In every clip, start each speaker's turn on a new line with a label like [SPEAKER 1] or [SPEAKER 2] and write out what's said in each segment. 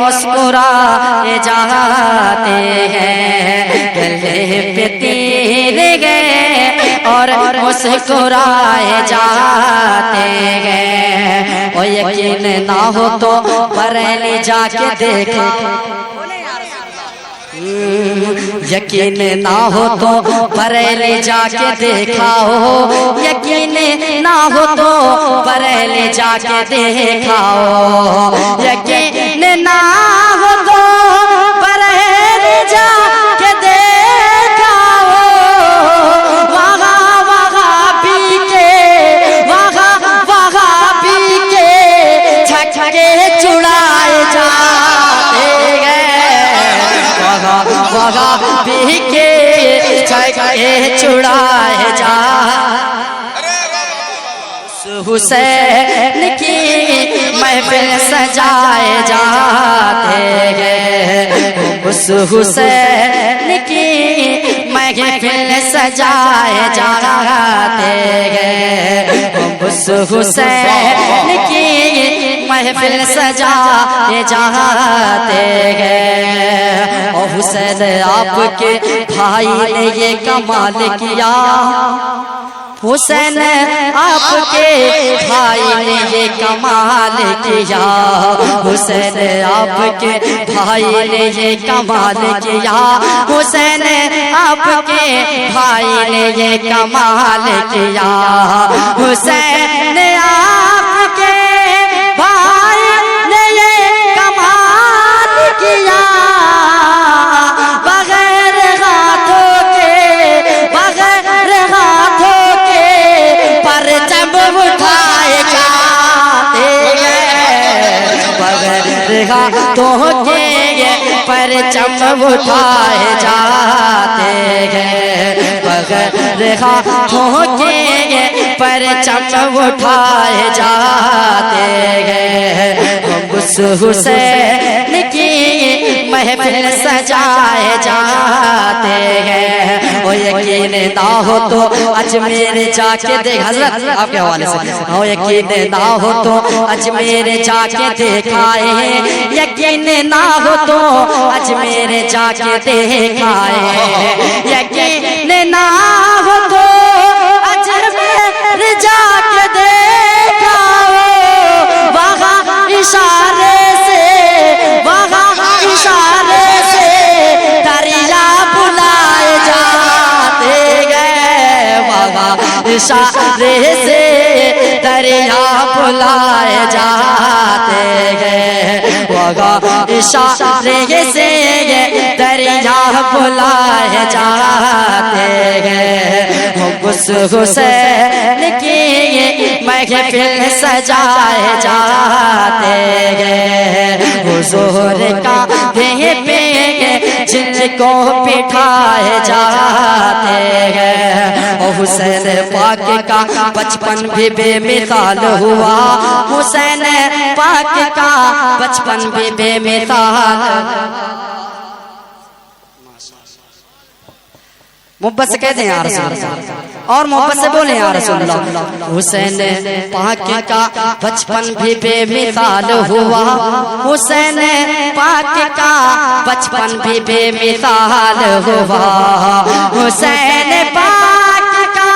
[SPEAKER 1] مسکرائے جاتے ہیں، گلے پہ تیر گئے اور مسکرائے جاتے ہیں۔ اور یقین نہ ہو تو بریلی جا کے دیکھا، یقین نہ ہو تو بریلی جا کے دیکھا ہو، یقین نہ ہو تو بریلی جا کے دیکھا ہو، یقین نہ ہو تو بریلی جا کے دیکھا ہو، وہابی کے چھکے چھڑائے جاتے ہیں، وہابی کے چھکے چھڑائے جاتے، حسین کی محفل سجائے جاتے ہیں، اس حسین کی محفل سجائے جاتے ہیں، اس حسین کی محفل سجائے جاتے ہیں۔ اور حسین آپ کے بھائی نے یہ کمال کیا، حسین آپ کے بھائی نے یہ کمال کیا، حسین آپ کے بھائی نے یہ کمال کیا، حسین آپ کے بھائی نے یہ کمال کیا، حسین آپ کے بھائی نے یہ کمال کیا، بغیر ہاتھوں کے پرچم اٹھائے جاتے ہیں، بغیر ہاتھوں کے پرچم اٹھائے جاتے ہیں، بغیر ہاتھوں کے پرچم اٹھائے جاتے ہیں، ہم اس حسین کی محفل سجائے جاتے ہیں۔ اور یقین نہ ہو تو اجمیر جا کے دیکھ، حضرت آپ کے حوالے سے، اور یقین نہ ہو تو اجمیر جا کے دیکھائے ہیں، یقین نہ ہو تو اجمیر جا کے دیکھائے ہیں، یقین نہ ہو تو اجمیر جا کے دیکھا ہو، وہاں اشارے سے، وہاں اشارے سے دریا بلائے جاتے گئے، وہاں اشارے سے دریا بلائے جاتے گئے، وہاں اشارے سے دریا بلائے جاتے گئے، ہم اس حسین کی محفل سجائے جاتے گئے، حضور کا دے پہ جن کو بٹھائے جاتے ہیں، اور حسین پاک کا بچپن بھی بے مثال ہوا، حسین پاک کا بچپن بھی بے مثال، محبت سے کہتے ہیں یا رسول اللہ، اور محبت سے بولیں یا رسول اللہ، حسین پاک کا بچپن بھی بے مثال ہوا، حسین پاک کا بچپن بھی بے مثال ہوا، حسین پاک کا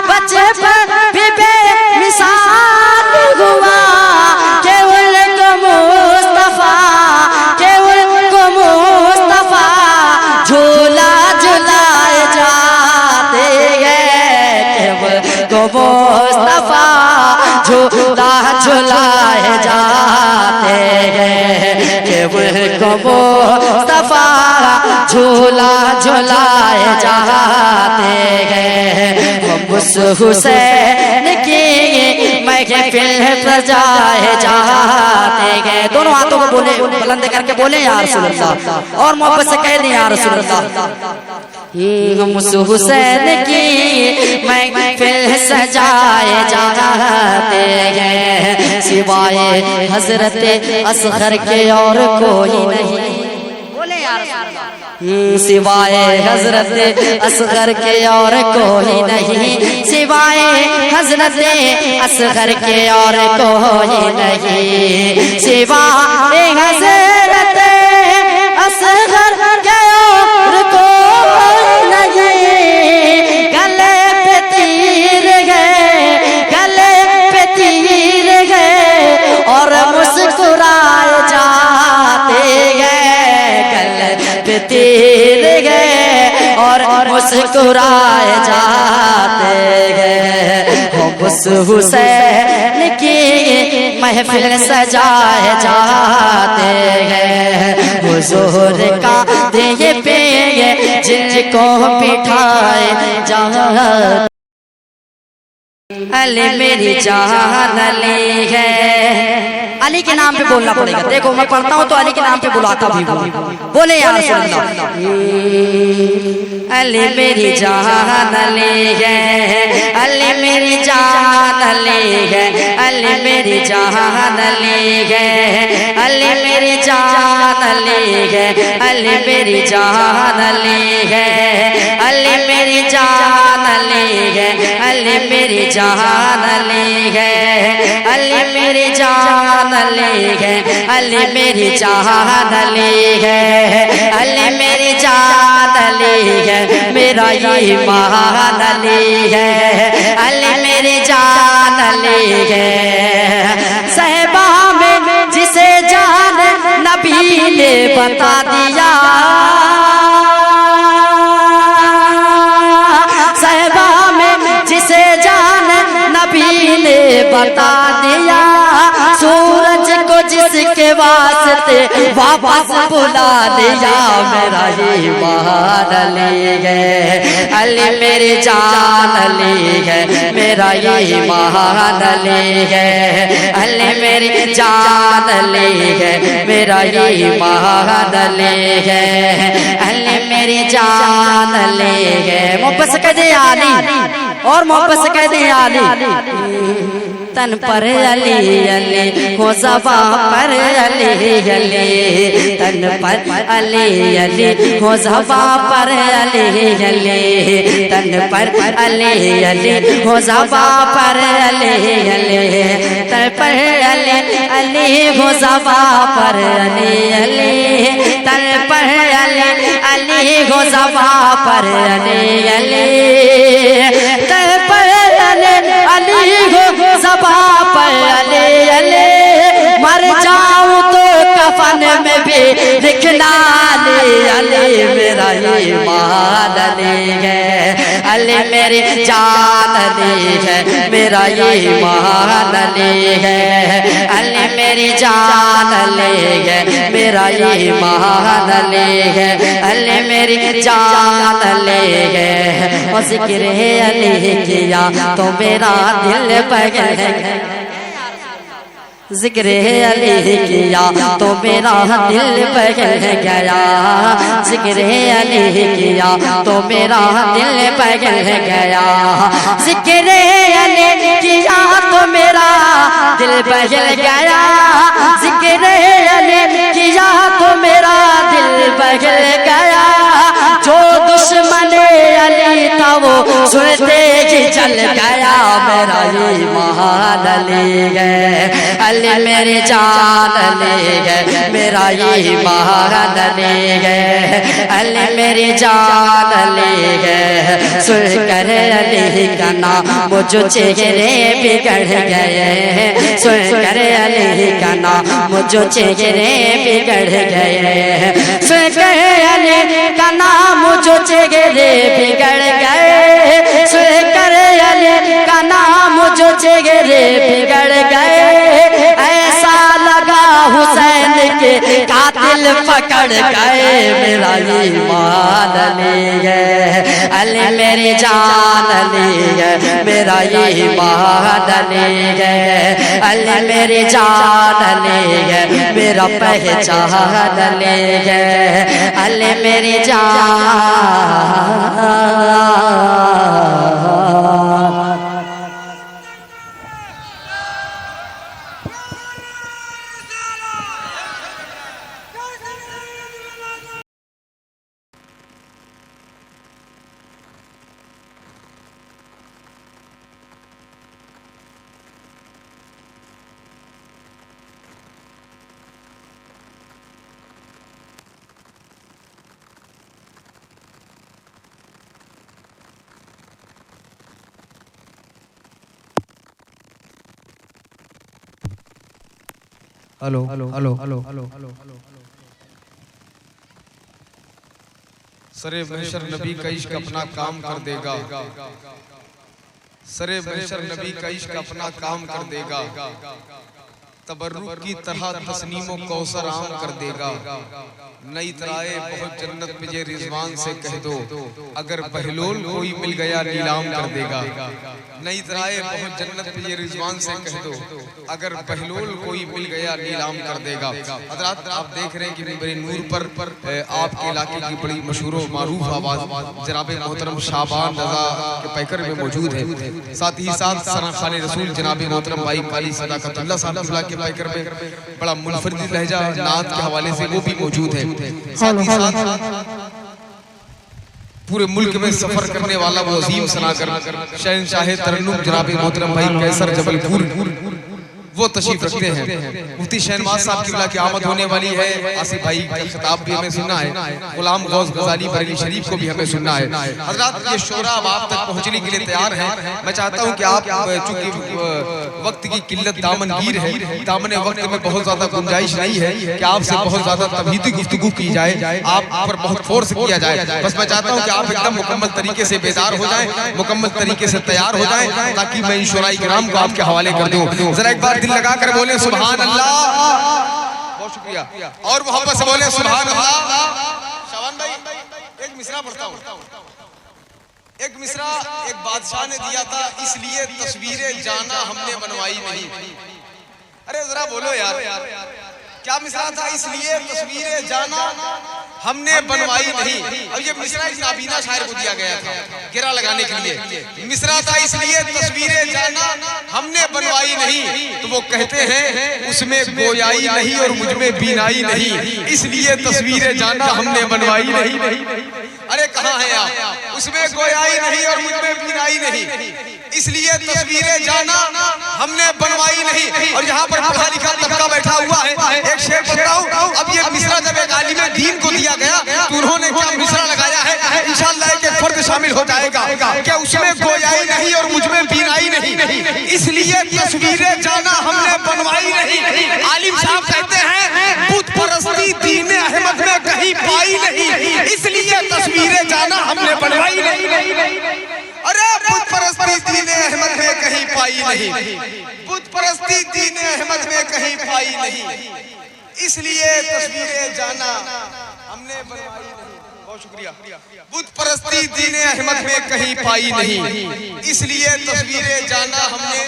[SPEAKER 1] بچپن بھی بے مثال ہوا، کہ ان کو مصطفیٰ جھولا جھلائے جاتے ہیں، کہ وہ مصطفیٰ جھولا جھلائے جاتے ہیں، کہ وہ مصطفیٰ جھولا جھلائے جاتے ہیں، ہم اس حسین کی محفل سجائے جاتے ہیں۔ دونوں ہاتھوں کو بولے، بلند کر کے بولے یا رسول اللہ، اور محبت سے کہہ دیں یا رسول اللہ، ہم اس حسین کی محفل سجائے جاتے ہیں، سوائے حضرت اصغر کے اور کوئی نہیں، سوائے حضرت اصغر کے اور کوئی نہیں، سوائے حضرت اصغر کے اور کوئی نہیں، سوائے حضرت مسکرائے جاتے گئے، ہم اس حسین کی محفل سجائے جاتے گئے، حضور کا دیے پہ جن کو بٹھائے جاتے، علی میری جان علی ہے۔ علی کے نام پہ بولنا پڑے گا، دیکھو میں پڑھتا ہوں تو علی کے نام پہ بلاتا بھی ہوں، بولے یا رسول اللہ۔ علی میری جان علی ہے، علی میری جان علی ہے، علی میری جان علی ہے، علی میری جان علی ہے، علی میری جان علی ہے، علی میری جان علی ہے، علی میری جان علی ہے، علی میری جان علی ہے، علی میری جان علی ہے، علی میری جان علی ہے، میرا ایمان علی ہے، علی میری جان علی ہے۔ صحبہ میں جسے جان نبی نے بتا دیا، صحبہ میں جسے جان نبی نے بتا دیا، سورج کو جس کے واسطے واپس بلا دیا، میرا ایمان علی ہے، علی میری جان علی ہے، میرا ایمان علی ہے، علی میری جان علی ہے، میرا ایمان علی ہے، علی میری جان علی ہے۔ محبت سے کہہ دیں علی، اور محبت سے کہہ دیں علی۔ تن پر علی علی ہو زباں پر علی علی، تن پر علی علی ہو زباں پر علی علی، تن پر علی علی ہو زباں پر علی علی، تن پر علی علی ہو زباں پر علی علی، تن پر علی علی ہو زباں پر علی علی، تن پر علی ہو زباں پر علی علی، مر جاؤں تو کفن میں بھی لکھنا علی علی، میرا ایمان علی ہے، علی میری جان علی ہے، میرا ایمان علی ہے، علی میری جان علی ہے، میرا ایمان علی ہے، علی میری جان علی ہے۔ اور ذکر علی کیا تو میرا دل پگل ہے، ذکر علی کیا تو میرا دل پگل گیا، ذکر علی کیا تو میرا دل پگل گیا، ذکر علی کیا تو میرا دل پگل گیا، ذکر علی کیا تو میرا دل پگل گیا، جو دشمن علی تھا وہ سنتے ہی چل گیا، میرا ایمان علی ہے، علی میری جان علی ہے، میرا ایمان علی ہے، علی میری جان علی ہے۔ سن کر علی کا نام مجھ چہرے بگڑ گئے، سن کر علی کا نام مجھ چہرے بگڑ گئے، سن کر علی کا نام مجھ چہرے بگڑ گئے، سن کر علی کا نام مجھ چہرے بگڑ گئے، ایسا لگا حسین کے قاتل پکڑ گئے، میرا ایمان علی ہے، علی میری جان علی ہے، میرا ایمان علی ہے، علی میری جان علی ہے، میرا پہچان علی ہے، علی میری جان۔
[SPEAKER 2] Hello hello hello hello hello hello سرے محشر نبی کا عشق اپنا کام کر دے گا، سرے محشر نبی کا عشق اپنا کام کر دے گا، تبرک کی طرح تسنیم و کوثر عام کر دے گا، نئی ترائے بہت جنت مجھے رضوان سے کہہ دو، اگر بہلول کوئی مل گیا نیلام کر دے گا، نئی ترائے بہت جنت مجھے رضوان سے کہہ دو، اگر بہلول کوئی مل گیا نیلام کر دے گا۔ حضرات آپ دیکھ رہے ہیں کہ منبر نور پر آپ کے علاقے کی بڑی مشہور و معروف آواز جناب محترم شعبان رضا کے پیکر میں موجود ہے، ساتھ ہی ساتھ سرا خان رسول جناب محترم بھائی قالی صداقت اللہ صاحب کے پیکر میں بڑا منفرد لہجہ نعت کے حوالے سے وہ بھی موجود ہے، ساتھ ہی ساتھ پورے ملک میں سفر کرنے والا وہ عظیم سناگر شہنشاہ ترنم جناب محترم بھائی قیصر جبل پور وہ تشریف رکھتے ہیں۔ مفتی شہنواز صاحب کی کی آمد ہونے والی ہے، آصف بھائی کا خطاب بھی ہمیں سننا ہے، غلام غوث غزالی بریلی شریف کو بھی ہمیں سننا ہے۔ حضرات یہ شعراء اب آپ تک پہنچنے کے لیے تیار ہیں، میں چاہتا ہوں کہ آپ چونکہ وقت کی قلت دامن گیر ہے، دامن وقت میں بہت زیادہ گنجائش نہیں ہے کہ آپ سے بہت زیادہ تبہیتی گفتگو کی جائے، آپ پر بہت فورس کیا جائے، بس میں چاہتا ہوں کہ آپ ایک دم مکمل طریقے سے بیدار ہو جائیں، مکمل طریقے سے تیار ہو جائیں تاکہ میں ان شعراء کرام کو آپ کے حوالے کر دوں۔ ذرا ایک بار دل لگا کر بولیں سبحان اللہ، بہت شکریہ، اور محبت سے بولیں سبحان اللہ۔ شعبان بھائی ایک مصرع پڑھتا ہوں، ایک مصرع ایک بادشاہ نے دیا تھا، اس لیے تصویر جانا ہم نے بنوائی نہیں۔ ارے ذرا بولو یار، کیا مصرع تھا؟ اس لیے تصویر جانا ہم نے بنوائی نہیں۔ اب یہ مصرع ایک نابینا شاعر کو دیا گیا تھا گرہ لگانے کے لیے، مصرع تھا اس لیے تصویر جانا ہم نے بنوائی نہیں، تو وہ کہتے ہیں اس میں گویائی نہیں اور مجھ میں بینائی نہیں، اس لیے تصویر جانا ہم نے بنوائی نہیں۔ ارے کہاں ہیں آپ؟ اس میں گویائی نہیں اور مجھ میں بینائی نہیں، اس لیے تصویر جانا ہم نے بنوائی نہیں۔ اور یہاں پر پڑھا لکھا طبقہ بیٹھا ہوا ہے، ایک شعر پڑھتا ہوں۔ اب یہ مصرع جب ایک عالم دین کو دیا گیا تو انہوں نے کیا مصرع لگایا ہے، انشاءاللہ ایک فرد شامل ہو جائے گا کہ اس میں گویائی نہیں اور مجھ میں بینائی نہیں، اس لیے تصویر جانا ہم نے بنوائی نہیں۔ عالم صاحب کہتے ہیں بت پرستی دین احمد میں کہیں پائی نہیں، اس لیے تصویر جانا ہم نے بنوائی نہیں۔ ارے بت پرستی دین احمد میں کہیں پائی نہیں، بت پرستی دین احمد میں کہیں پائی نہیں، اس لیے تصویر جانا ہم نے بنوائی نہیں۔ بہت شکریہ۔ بت پرستی دین احمد میں کہیں پائی نہیں، اس لیے تصویر جانا ہم نے۔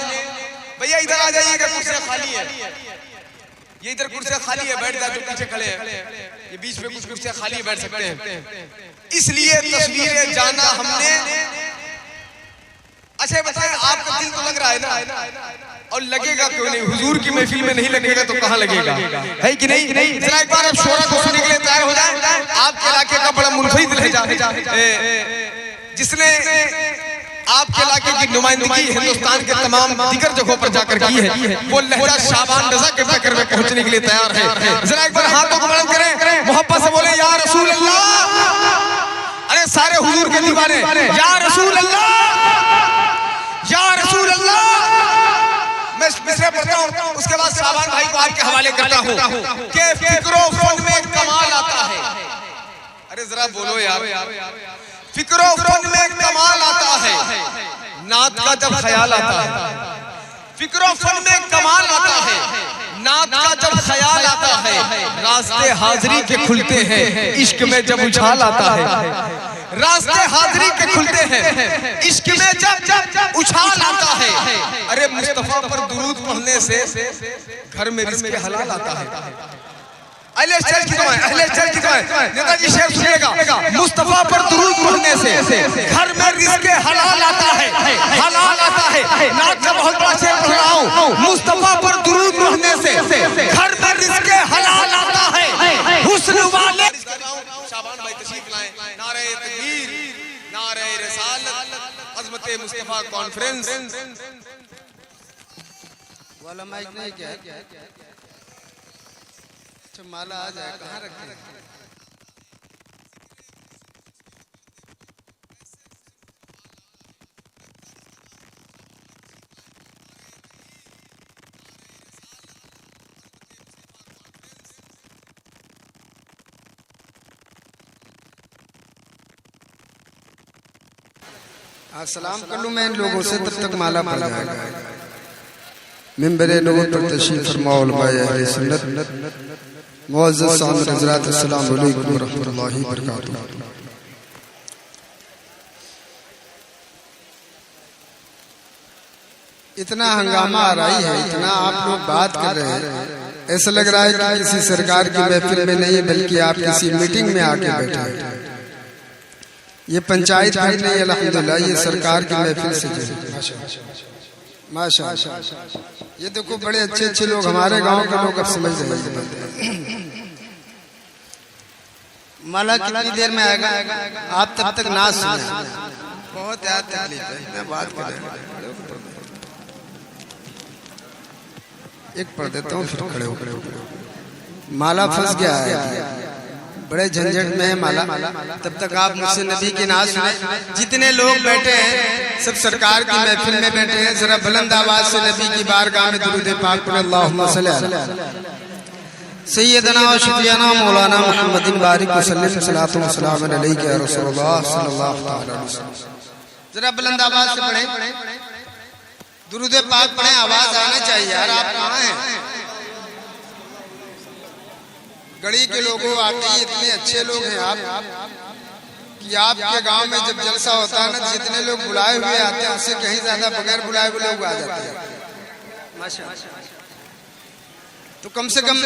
[SPEAKER 2] بھئیہ ادھر آ جائیے گا، کرسیاں خالی ہے، یہ ادھر کرسیاں خالی ہے، بیٹھ جائے جو پیچھے کھڑے ہیں، یہ بیچ میں کچھ کرسیاں خالی ہے، بیٹھ سکتے ہیں۔ اس لیے تصویر جانا ہم نے۔ اچھا بتائیں آپ کا دل تو لگ رہا ہے نا، اور لگے گا کیوں نہیں؟ حضور کی محفل میں نہیں لگے گا تو کہاں لگے گا؟ ہے کہ نہیں؟ ذرا ایک بار آپ شعراء کو سننے کے لیے تیار ہو جائیں۔ آپ کے علاقے کا بڑا منفرد لہجہ جس نے آپ کے علاقے کی نمائندگی ہندوستان کے تمام دیگر جگہوں پر جا کر کی ہے، وہ لہجہ شعبان رضا کے پیکر میں پہنچنے کے لیے تیار ہے۔ ذرا ایک بار ہاتھوں کو بلند کریں، محبت سے بولیں یا رسول اللہ۔ ارے سارے حضور کے دیوانے یا رسول اللہ، یا رسول اللہ۔ میں مصرع پڑھتا ہوں، اس کے بعد شعبان بھائی کو آپ کے حوالے کرتا ہوں کہ فکر و فن میں کمال آتا ہے۔ ارے ذرا بولو یار، فکر و فن میں کمال آتا ہے، نعت کا جب خیال آتا ہے۔ فکر و فن میں کمال آتا ہے، نعت کا جب خیال آتا ہے، راستے حاضری کے کھلتے ہیں، عشق میں جب اچھال آتا ہے۔ راستے حاضری کے کھلتے ہیں، عشق میں جب اچھال آتا ہے۔ ارے مصطفیٰ پر درود پڑھنے سے گھر میں رزق حلال آتا ہے۔ اہل چل کی دعائیں، اہل چل کی دعائیں، نیتا جی شعر سنیے گا۔ مصطفیٰ پر درود پڑھنے سے گھر میں رزق حلال آتا ہے، حلال آتا ہے۔ نعت کا بہت بڑا شعر پڑھ رہا ہوں، مصطفیٰ پر درود پڑھنے سے گھر میں رزق حلال آتا ہے۔ حسن والے شعبان بھائی تشریف لائیں، نعرہ تکبیر، نعرہ رسالت، عظمت مصطفیٰ کانفرنس
[SPEAKER 3] والا مائک نہیں کیا ہے؟ اچھا مالا آ جائے، کہاں رکھیں؟ سلام کر لوں میں ان لوگوں سے تب تک مالا پڑ جائے گا ممبر نبوت پر تشریف فرما علماء اہل سنت معزز سامعین حضرات السلام علیکم ورحمۃ اللہ وبرکاتہ. اتنا ہنگامہ آ رہی ہے, اتنا آپ لوگ بات کر رہے ہیں, ایسا لگ رہا ہے کہ کسی سرکار کی محفل میں نہیں بلکہ آپ کسی میٹنگ میں آ کے بیٹھے ہیں. یہ پنچایت پھر نہیں, الحمدللہ یہ سرکار کی محفل سے جڑے. ماشاء اللہ. یہ دیکھو بڑے اچھے اچھے لوگ ہمارے گاؤں کے لوگ اب سمجھ رہے ہیں. مالا کتنی دیر میں آئے گا آپ تب تک ناز سنیں. بہت یاد تکلیف ہے, میں بات کر رہا ہوں. ایک پڑھ دیتا ہوں پھر کھڑے ہو. مالا پھنس گیا ہے, بڑے جھنجھٹ میں ہے مالا. تب تک آپ مجھ سے نبی کی ناز سنیں. جتنے لوگ بیٹھے ہیں سب سرکار کی محفل میں بیٹھے ہیں, ذرا بلند آواز سے نبی کی بارگاہ میں درود پاک پڑھ. اللہم صلی علی سیدنا و شفیعنا مولانا محمد بارک وسلم صلاۃ و سلام علیک یا رسول اللہ صلی اللہ علیہ وسلم. ذرا بلند آواز سے پڑھیں, درود پاک پڑھیں, آواز آنا چاہیے یار. آپ کہاں ہیں گڑی کے لوگوں؟ واقعی اتنے اچھے لوگ ہیں آپ کہ آپ کے گاؤں میں جب جلسہ ہوتا ہے نا, جتنے لوگ بلائے ہوئے آتے ہیں اس سے کہیں زیادہ بغیر بلائے ہوئے لوگ آ جاتے ہیں. تو کم سے کم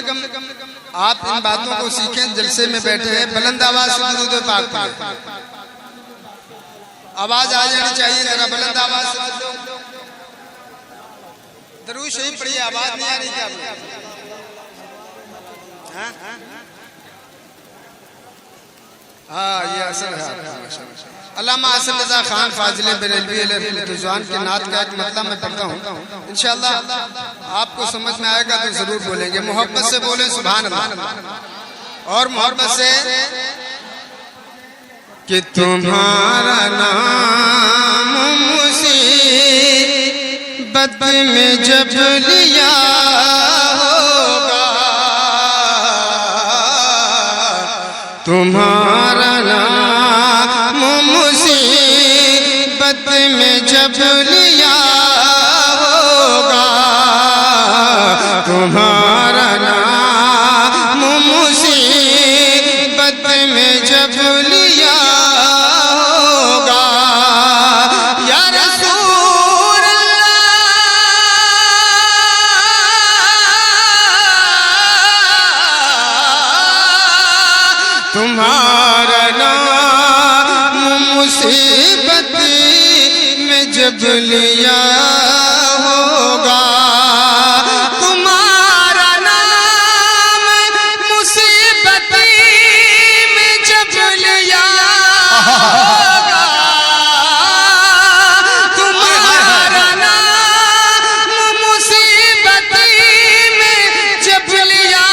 [SPEAKER 3] آپ ان باتوں کو سیکھیں. جلسے میں بیٹھے ہیں, بلند آواز سے درود پاک پڑھیں. آواز آ جانی چاہیے, ذرا بلند آواز سے درود شریف پڑھیے. آواز نہیں آ رہی کیا؟ ہاں یہ اصل ہے. علامہ حسن رضا خان فاضل بریلوی علیہ رضوان کے نعت کا ایک مطلب میں پڑھتا ہوں, انشاءاللہ آپ کو سمجھ میں آئے گا تو ضرور بولیں گے. محبت سے بولیں سبحان اللہ, اور محبت سے کہ تمہارا نام مصیبت میں جب لیا ہوگا, تمہارا نام مصیبت میں جب لیا ہوگا, تمہارا نام مصیبت میں جب لیا ہوگا. یا رسول اللہ تمہارا نام مصیبت میں جب لیا ہوگا, تمہارا نام مصیبت میں جب لیا ہوگا, تمہارا نام مصیبت میں جب لیا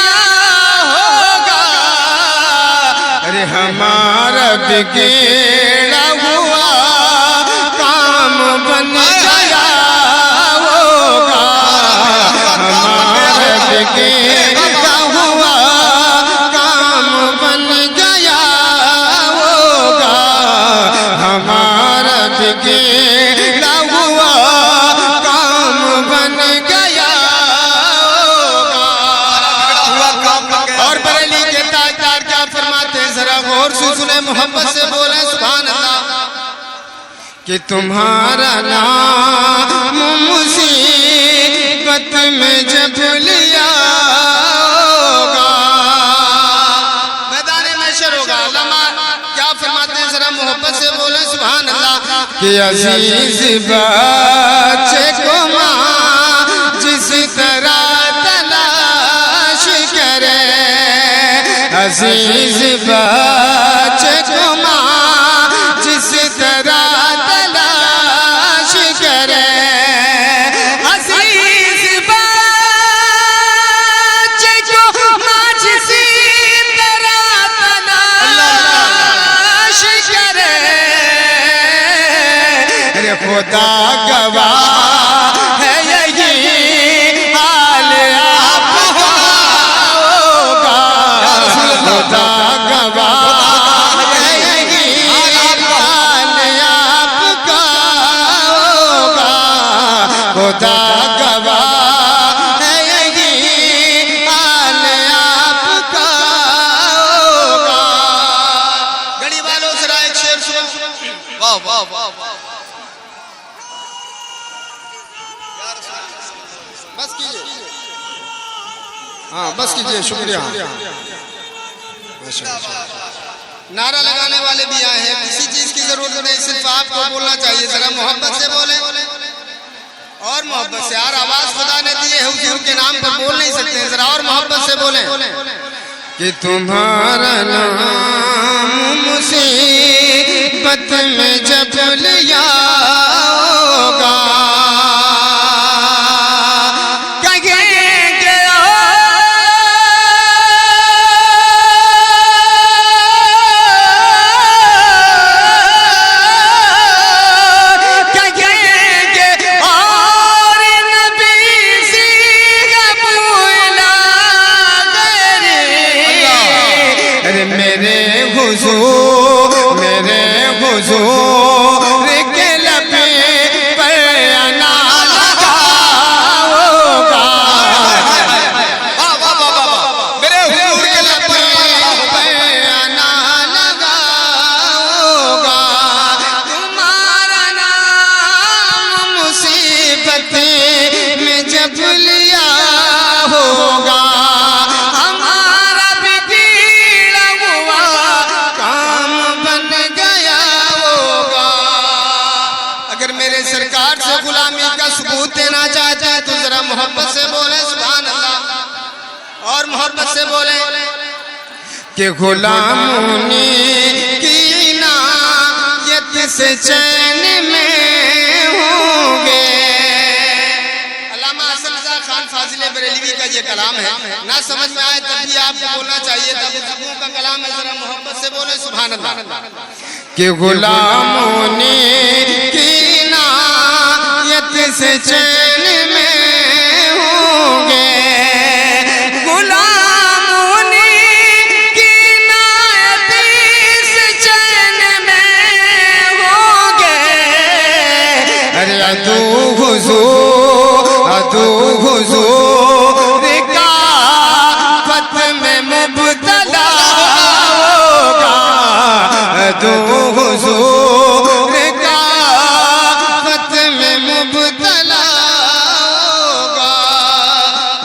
[SPEAKER 3] ہوگا. ارے ہمارا بگڑا ہوا کام بن گیا ہوگا, ہمارا بگڑا ہوا کام بن گیا ہوگا, ہمارا بگڑا ہوا کام بن گیا ہوگا. اور بریلی کے تاجدار کیا فرماتے ہیں, ذرا غور سے سنیں, محبت سے بولیں سبحان اللہ. کہ تمہارا نام مصیبت میں جب لیا ہوگا, میدان محشر ہوگا. علامہ کیا فرماتے ہیں, ذرا محبت سے بولیں سبحان اللہ. کہ عزیز بچے کو ماں جس طرح تلاش کرے, عزیز بچے کو ماں جس طرح تلاش کرے, عزیز بچے کو ماں جس طرح تلاش کرے. ارے خدا گواہ ہے یہی حال آپ کا ہوگا, خدا گواہ ہے یہی حال آپ کا بس کیجئے، ہاں بس کیجئے، شکریہ۔ نعرہ لگانے والے بھی آئے ہیں، کسی چیز کی ضرورت نہیں، صرف آپ کو بولنا چاہیے، ذرا محبت سے بولیں اور محبت سے، یار آواز خدا نے دی ہے، حضور کے نام پر بول نہیں سکتے ہیں، ذرا اور محبت سے بولیں کہ تمہارا نام مصیبت میں جب لیا ہوگا محبت سے بولیں سبحان اللہ، اور محبت سے بولیں کہ غلاموں نے کی عنایت سے چین میں ہوں گے۔ علامہ حسن رضا خان فاضل بریلوی کا یہ کلام ہے، نہ سمجھ میں آئے تب بھی آپ کو بولنا چاہیے تھا، بزرگوں کا کلام ہے، ذرا محبت سے بولیں سبحان اللہ کہ غلاموں نے کی عنایت سے چین میں حضور کا پت میں مبتلا ہوگا، حضور کا پت میں مبتلا ہوگا،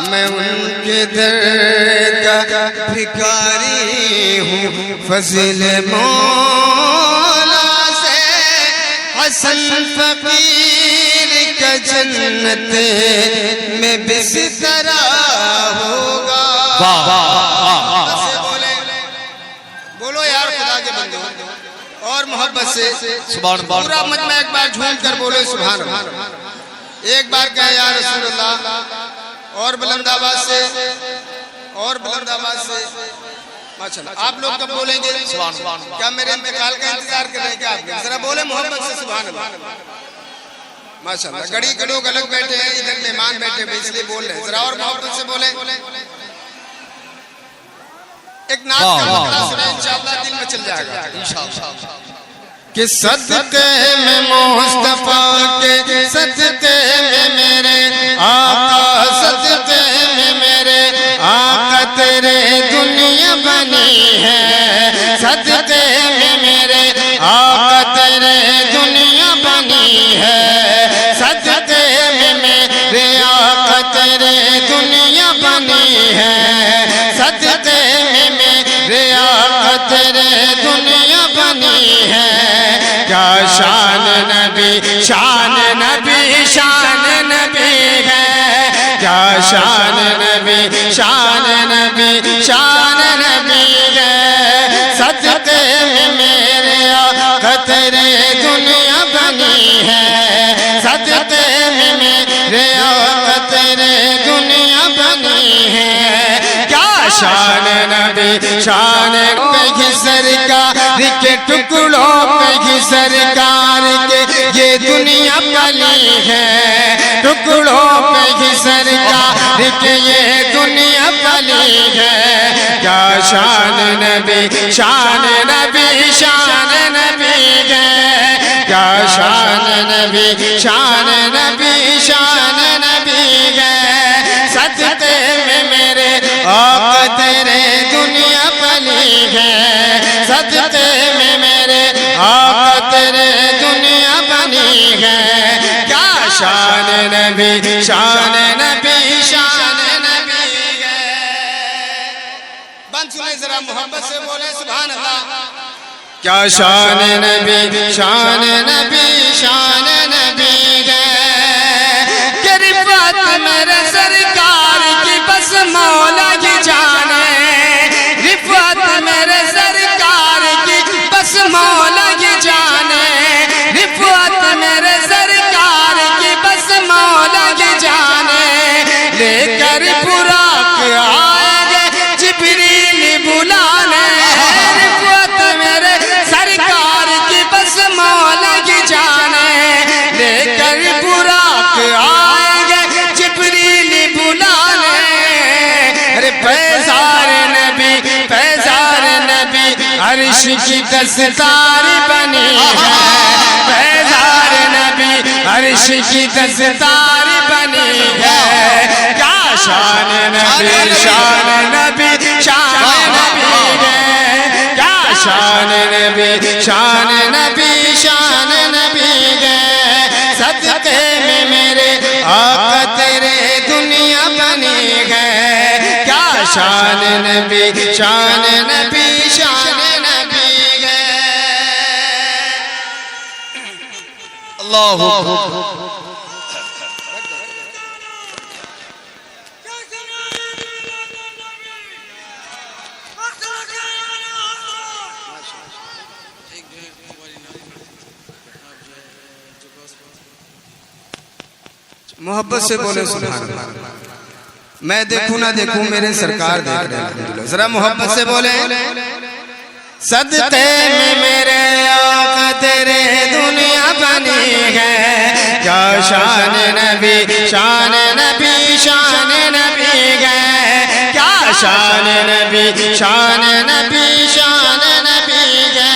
[SPEAKER 3] میں ان کے در کا بھکاری ہوں، فضل مولا سے حسن فقیر کا جنت میں بسترا ہوگا۔ بولو یار خدا کے بندو، اور محبت سے پورا مجمع ایک بار جھوم کر بولو سبحان اللہ، ایک بار کہے یا رسول اللہ، اور بلند آواز سے، اور بلند آواز سے۔ آپ لوگ کب بولیں گے؟ کیا میرے انتقال کا انتظار کر رہے ہیں کیا آپ لوگ؟ ذرا بولیں محبت سے سبحان اللہ۔ ماشاءاللہ گڑی کے لوگ الگ بیٹھے ہیں، ادھر مہمان بیٹھے ہیں، اس لیے بول رہے ہیں، ذرا اور محبت سے بولیں۔ ایک نعت کا مقطع سنیں، انشاءاللہ دل میں چل جائے گا کہ صدقے میں مصطفیٰ کے، صدقے میں میرے آقا، صدقے میں میرے آقا تیرے دنیا بنی ہے، صدقے میں میرے آقا تیرے دنیا بنی ہے، صدقے میں میرے آقا تیرے دنیا بنی ہے، صدقے میں میرے آقا تیرے دنیا بنی ہے۔ کیا شان نبی، شان نبی، شان نبی ہے، کیا شان نبی، شان نبی، شان نبی ہے، صدقے میں میرے آقا تیرے دنیا بنی ہے، صدقے میں میرے آقا تیرے دنیا بنی ہے۔ کیا شان نبی، شان نبی، سرکار کے ٹکڑوں پہ سرکار کے یہ دنیا پلی ہے، ٹکڑوں پہ سرکار کے یہ دنیا پلی ہے۔ کیا شان نبی، شان نبی، شان نبی ہے، کیا شان نبی، شان نبی، شان نبی ہے، صدقے میں میرے آقا تیرے دنیا پلی ہے، صدقے میں میرے آقا تیرے دنیا نبی شان نبی شان نبی ہے. بند سنیں ذرا محبت سے بولیں سبحان اللہ. کیا شان نبی شان نبی شان نبی ہے کہ رفعت میرے سرکار کی بس مولا کی جانے. رفعت میرے سرکار کی بس مولا کی جانے. رفعت میرے سرکار کی بس مولا کی جانے. لے کر براق آئیں گے جبریل بلانے. رفعت میرے سرکار کی بس مولا کی جانے. لے کر براق آئیں گے جبریل بلانے. ارے پیزار نبی پیزار نبی عرش کی دستار بنی ہے. پیزار نبی عرش کی دستار بنی ہے. کیا شان نبی شان نبی شان نبی ہے. کیا شان نبی شان نبی شان نبی ہے. صدقے میں میرے آقا تیرے دنیا بنی ہے. کیا شان نبی شان نبی شان نبی ہے. اللہ محبت سے بولے سبحان اللہ. میں دیکھوں نہ دیکھوں میرے سرکار دیکھ رہے ہیں. ذرا محبت سے بولے صدقے میں میرے آقا تیرے دنیا بنی ہے. کیا شان نبی شان نبی شان نبی ہے. کیا شان نبی شان نبی شان نبی ہے.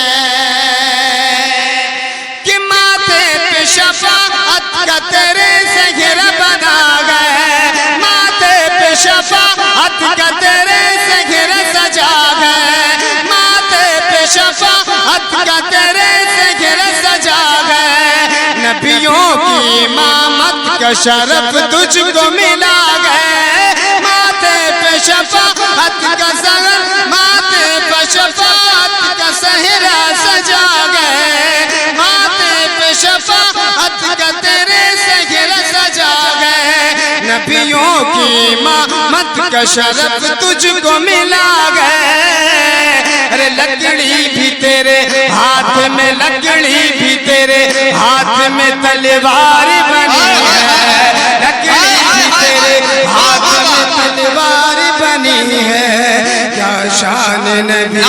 [SPEAKER 3] کہ ماتھے پہ شفاعت کا تیرے زہر بنا گئے. ماتھے پہ شفاعت کا تیرے زہر سجا گئے. ماتھے پہ شفاعت کا تیرے زہر سجا گئے. نبیوں کی امامت کا شرف تجھ کو ملا گئے. ماتھے پہ شفاعت کا زہر ماتھے پہ شفاعت کا صحرا سجا گئے. ماتھے پہ شفاعت کا تیرے صحرا سجا گئے. نبیوں کی امامت کا شرف تجھ کو ملا گئے. ارے لکڑی بھی تیرے ہاتھ میں لکڑی بھی تیرے ہاتھ میں تلوار بنی ہے. لکڑی بھی تیرے ہاتھ میں تلوار بنی ہے. کیا شان نبی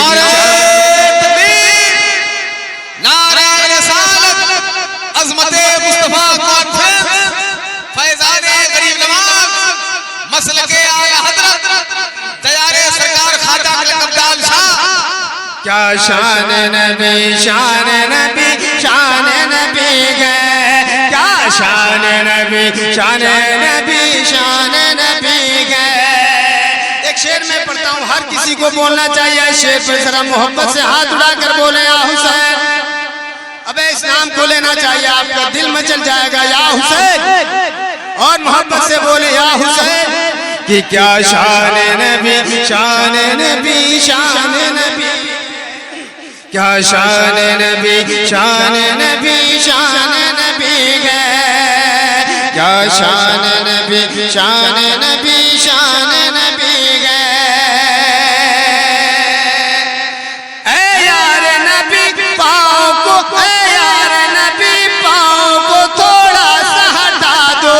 [SPEAKER 2] عظمت مصطفیٰ کو فیضان غریب نواز مسلک اعلی حضرت تیار سرکار خواجہ لقبدار شاہ.
[SPEAKER 3] کیا شان نبی شان نبی شان نبی ہے. کیا شان نبی شان نبی شان نبی ہے. ایک شعر میں پڑھتا ہوں ہر کسی کو بولنا چاہیے. شعر پر ذرا محبت سے ہاتھ اٹھا کر بولیں یا حسین. ابے اس نام کو لینا چاہیے آپ کا دل میں چل جائے گا یا حسین. اور محبت سے بولے یا حسین. کہ کیا شان نبی شان نبی شان نبی. کیا شان نبی شان نبی شان نبی ہے. کیا شان نبی شان نبی شان نبی ہے. اے یار نبی پاؤں کو اے یار نبی پاؤں کو تھوڑا سا ہٹا دو.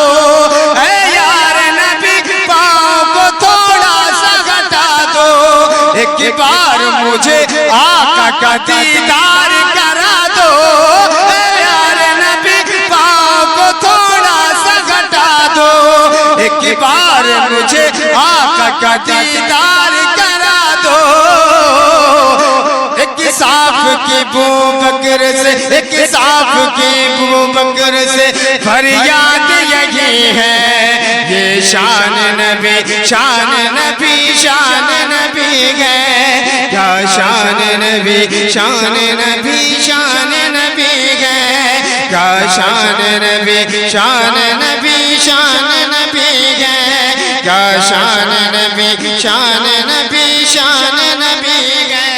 [SPEAKER 3] اے یار نبی پاؤں کو تھوڑا سا ہٹا دو. ایک بار مجھے آقا کا دیدار کرا دو. اے یار نبی پاؤں کو تھوڑا سا ہٹا دو. ایک بار مجھے آقا کا دیدار کرا دو. ایک صاف کی بو بکر سے ایک صاف کی بو بکر سے فریاد یہی ہے. یہ شان نبی شان نبی شان نبی ہے. کیا شان نبی شان نبی شان نبی ہے. کیا شان نبی شان نبی
[SPEAKER 4] شان نبی ہے، کیا شان نبی، شان نبی، شان نبی ہے۔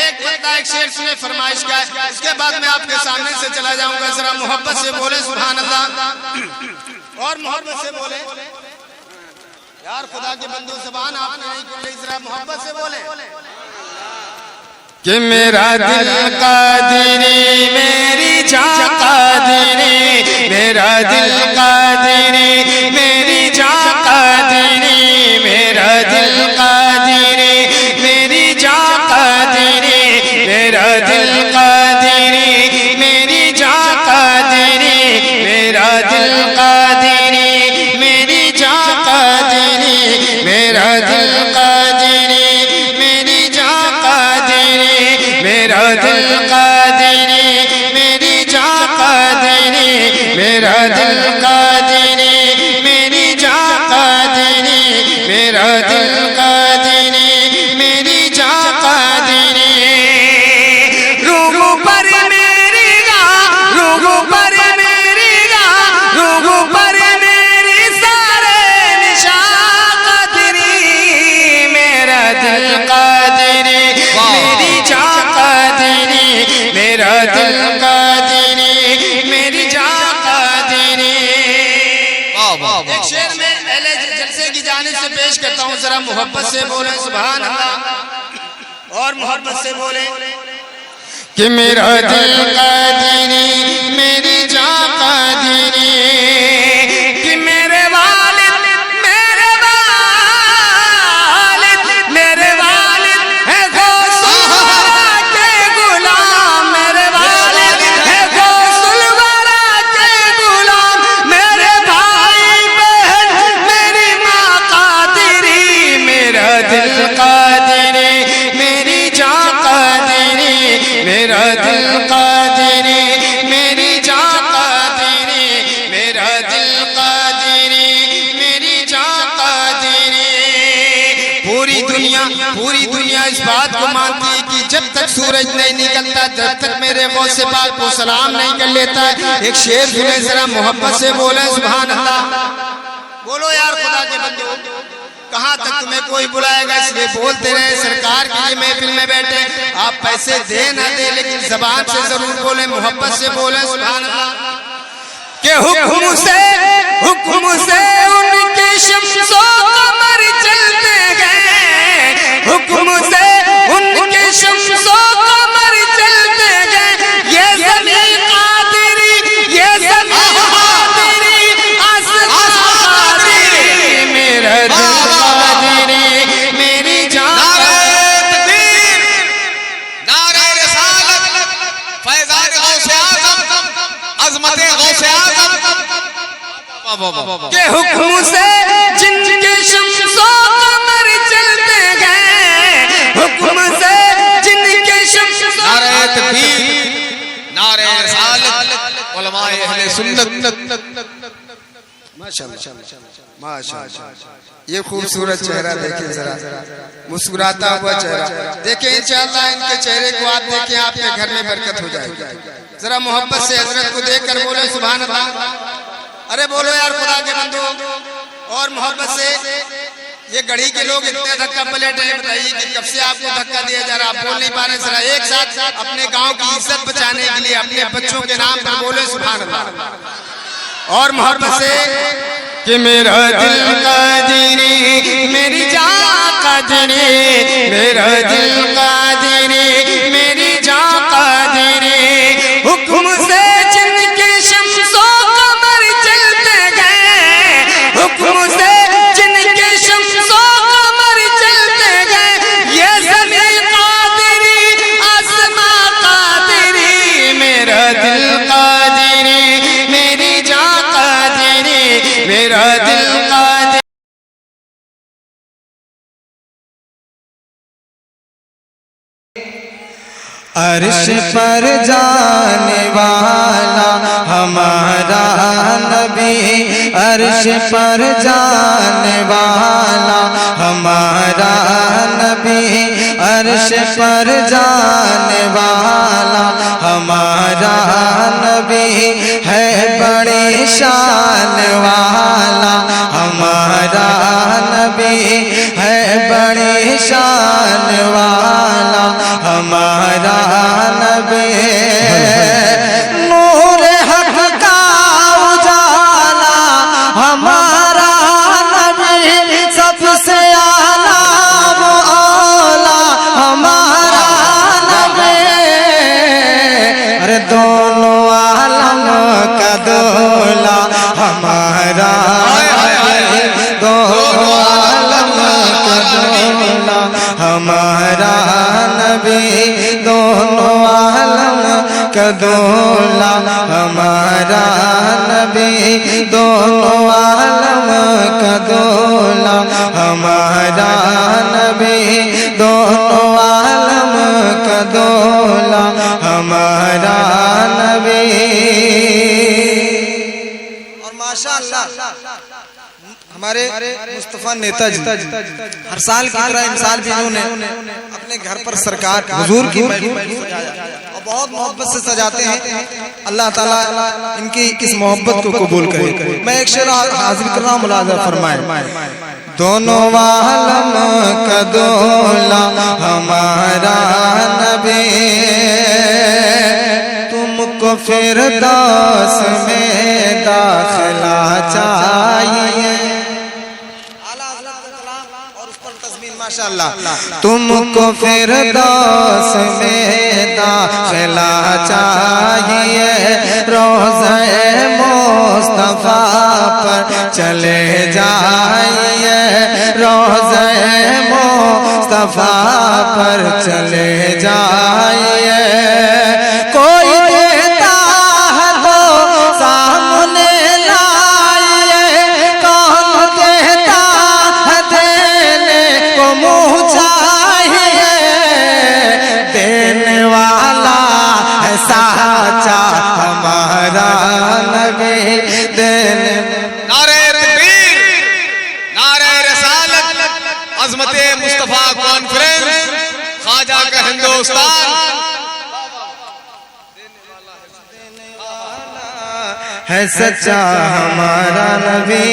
[SPEAKER 4] ایک بندہ ایک شعر سنے فرمائش کا ہے، اس کے بعد میں آپ کے سامنے سے چلا جاؤں گا، ذرا محبت سے بولے سبحان اللہ، اور محبت سے بولے یار خدا کے بندو، زبان آپ نے نہیں کھلی، ذرا محبت سے بولے کہ میرا دل قادری، میری جان قادری، میرا دل قادری، میری جان قادری، میرا دل قادری، میری جان قادری، میرا دل قادری، میری جان قادری، میرا دل قادری، میری جان قادری، میرا دل قادری، میری جان قادری، میرا دل قادری، میری جان قادری، میرا دل قادری، میری جان قادری، میرا دل قادری، میری جان قادری، روح پر میری گاہ، روح پر میری گاہ، روح پر میری سارے نشان قادری، میرا دل قادری، میری جان قادری، میرا دل قادری، میری جان قادری۔ ایک شعر میں اہل جلسے کی جانب سے پیش کرتا ہوں، ذرا محبت سے بولیں سبحان اللہ، اور محبت سے بولیں کہ میرا دل قادری، میری جان قادری، کہ میرے والد، میرے والد، میرے والد ہے غوث الورا کے غلام، میرے والد ہے غوث الورا کے غلام، میرے بھائی بہن، میری ماں قادری، میرا دل قادری، میری جان قادری، میرا دل قادری، میری جان قادری، میرا دل قادری، میری جان قادری۔ پوری دنیا اس بات کو مانتی ہے کہ جب تک سورج نہیں نکلتا، جب تک میرے غوث پاک کو سلام نہیں کر لیتا ہے۔ ایک شعر سنے ذرا محبت سے بولیں سبحان اللہ، بولو یار خدا کے بندو، کہاں تک تمہیں کوئی بلائے گا، اس لیے بولتے رہے، سرکار کی یہ محفل میں بیٹھے، آپ پیسے دے نہ دے لیکن زبان سے ضرور بولیں، محبت سے بولیں سبحان اللہ، کہ حکم سے ان کے شمس و قمر چلتے گئے، حکم سے ان کے شمس و قمر چلتے گئے، یہ زمین قادری، یہ زمین قادری، آسمان قادری، میرا دل قادری، میری جان
[SPEAKER 2] تکبیر، نعرہ رسالت، فیضان غوث اعظم، عظمت غوث اعظم،
[SPEAKER 4] کہ حکم سے جن کے شمس و قمر چلتے گئے، حکم سے جن کے شمس و
[SPEAKER 2] نعرہ تکبیر، نعرہ رسالت، علماء اہل سنت۔
[SPEAKER 3] ماشاءاللہ، یہ خوبصورت چہرہ دیکھیں ذرا، مسکراتا ہوا چہرہ دیکھیں، انشاءاللہ ان کے چہرے کو آپ دیکھیں، آپ کے گھر میں برکت ہو جائے گی۔ ذرا محبت سے حضرت کو دیکھ کر بولے سبحان اللہ، ارے بولو یار خدا کے بندو، اور محبت سے۔ یہ گڑھی کے لوگ اتنے دھکا پلیٹ ہیں، بتائیے کہ کب سے آپ کو دھکا دیا جا رہا، آپ بول نہیں پا رہے، ذرا ایک ساتھ اپنے گاؤں کی عزت بچانے کے لیے اپنے بچوں کے نام پر بولے سبحان اللہ، اور محبت سے کہ میرا دل قادری، میری جان قادری، میرا دل قادری، میری جان قادری، حکم سے جن کے شمس و قمر چلتے گئے، حکم سے جن کے شمس و قمر چلتے گئے، یہ زمین قادری، آسمان قادری، میرا دل قادری، میری جان قادری، میرا دل قادری۔
[SPEAKER 5] عرش پر جانے والا ہمارا نبی، عرش پر جانے والا ہمارا نبی، عرش پر جانے والا ہمارا نبی ہے، بڑی شان والا ہمارا نبی ہے بڑی شان والا ہمارا نبی نور حق کا اجالا ہمارا نبی سب سے اعلیٰ وہ اولا ہمارا نبی ارے دونوں عالم کا دولا ہمارا دونوں عالم کا دولا ہمارا نبی دونوں عالم کا دولا ہمارا نبی دونوں عالم کا دولا ہمارا نبی دونوں عالم کا دولا ہمارا نبی
[SPEAKER 6] اور ماشاءاللہ ہمارے مصطفیٰ نیتا جی ہر سال کی طرح ان سال بھی انہوں نے اپنے گھر پر سرکار حضور کی محفل اور بہت محبت سے سجاتے ہیں. اللہ تعالیٰ ان کی اس محبت کو قبول کرے. میں ایک شعر حاضر کر رہا ہوں, ملاحظہ فرمائیں.
[SPEAKER 5] دونوں عالم کا دولا ہمارا نبی تم کو فردوس میں داخلہ چاہیے تم کو فردوس میں داخلہ چاہیے روضہ مصطفیٰ پر چلے جائیے روضہ مصطفیٰ پر چلے جائیے کوئی دیتا ہے تو سامنے لائیے کون دیتا ہے دینے کو منہ چاہیے دینے والا ہے سچا ہمارا نبی دینے
[SPEAKER 2] نعرہ تکبیر نعرہ رسالت عظمت مصطفیٰ کانفرنس خواجہ کا ہندوستان
[SPEAKER 5] ہے سچا ہمارا نبی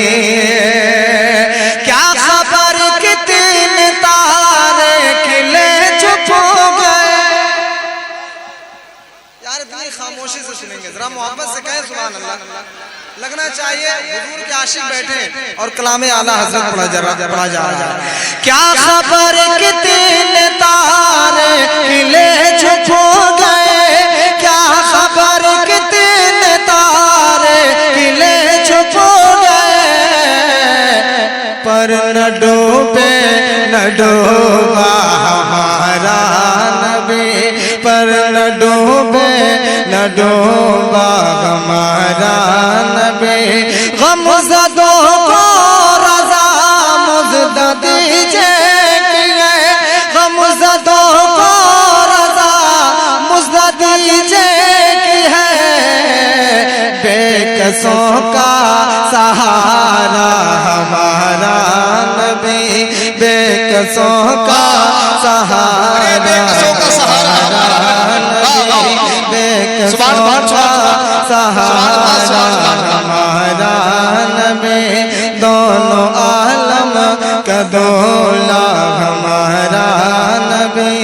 [SPEAKER 5] کیا خبر کتنے تارے کھلے چپ ہو گئے.
[SPEAKER 6] یار اتنی خاموشی سے سنیں گے, ذرا محبت سے کہیں سبحان اللہ. لگنا چاہیے حضور کے عاشق بیٹھے اور کلام اعلیٰ حضرت پڑھا جا رہا ہے.
[SPEAKER 5] کیا خبر کتنے تارے کھلے چپ ہو گئے کیا خبر کتنے تارے کھلے چپ ہو گئے پر نہ ڈوبے نہ ڈوبا ہمارا نبی پر نہ ڈوبے نہ ڈوبا ہمارا نبی غم زدوں کو رضا مزد دیجئے غم زدوں کو رضا مزد دیجئے کی ہے بے کسوں کا سہارا ہمارا نبی بے کسوں کا سہارا بے کسوں کا سہارا ہمارا نبی دونوں عالم کا دولا ہمارا نبی.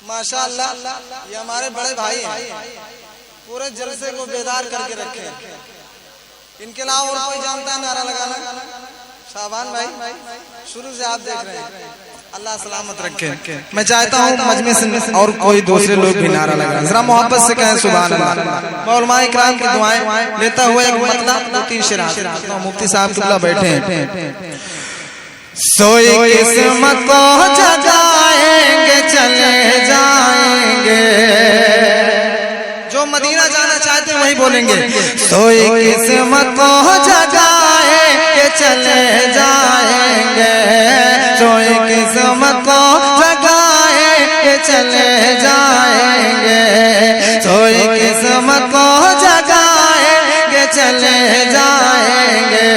[SPEAKER 6] ماشاءاللہ یہ ہمارے بڑے بھائی ہیں, پورے جلسے کو بیدار کر کے رکھے. ان کے علاوہ اور کوئی جانتا ہے نعرہ لگانا؟ شعبان بھائی شروع سے آپ دیکھ رہے ہیں. اللہ سلامت رکھے.
[SPEAKER 5] میں چاہتا ہوں مجمع سے اور کوئی دوسرے لوگ بھی نعرہ لگائیں, ذرا محبت سے کہیں سبحان اللہ. میں علماء اکرام کی دعائیں لیتا ہوا ایک مطلب دو تین شعر مفتی صاحب قبلہ بیٹھے ہیں. سوئی قسمت کو جگائیں گے چلے جائیں گے
[SPEAKER 6] جو مدینہ جانا چاہتے ہیں وہی بولیں گے.
[SPEAKER 5] سوئی قسمت کو جگائیں گے چلے جائیں گے سوئی قسمت کو جگائیں گے چلے جائیں گے سوئی قسمت کو جگائیں گے چلے جائیں گے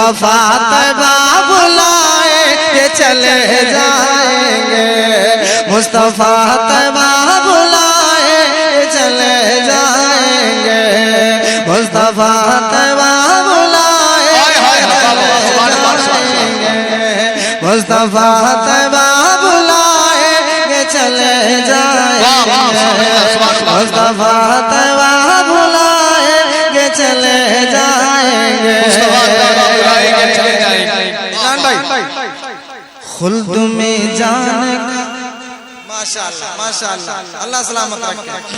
[SPEAKER 6] مصطفیٰ طیبہ بلائے کہ چلے جائیں گے مصطفیٰ طیبہ بلائے کہ چلے جائیں گے مصطفیٰ طیبہ بلائے مصطفیٰ طیبہ بلائے کہ چلے جائیں گے مصطفیٰ طیبہ بلائے کہ چلے جائیں گے خلد میں جانے کا ماشاءاللہ ماشاءاللہ اللہ سلامت رکھے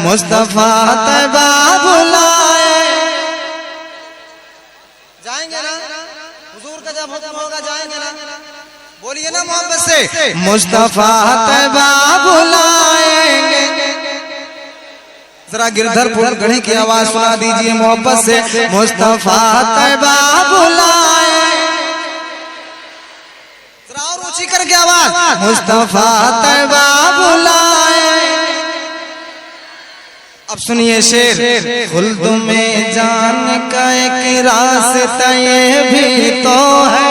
[SPEAKER 6] مصطفیٰ طیبہ بلائے جائیں گے نا حضور کا جب حکم ہوگا جائیں گے نا بولیے نا محبت سے مصطفیٰ طیبہ بلائیں گے ذرا گردھر پور گڑھی کی آواز سنا دیجئے محبت سے مصطفیٰ طیبہ بلائیں ذرا اور اونچی کر کے آواز مصطفیٰ طیبہ بلائیں اب سنیے شعر خلد میں جان کا ایک راستہ یہ بھی تو ہے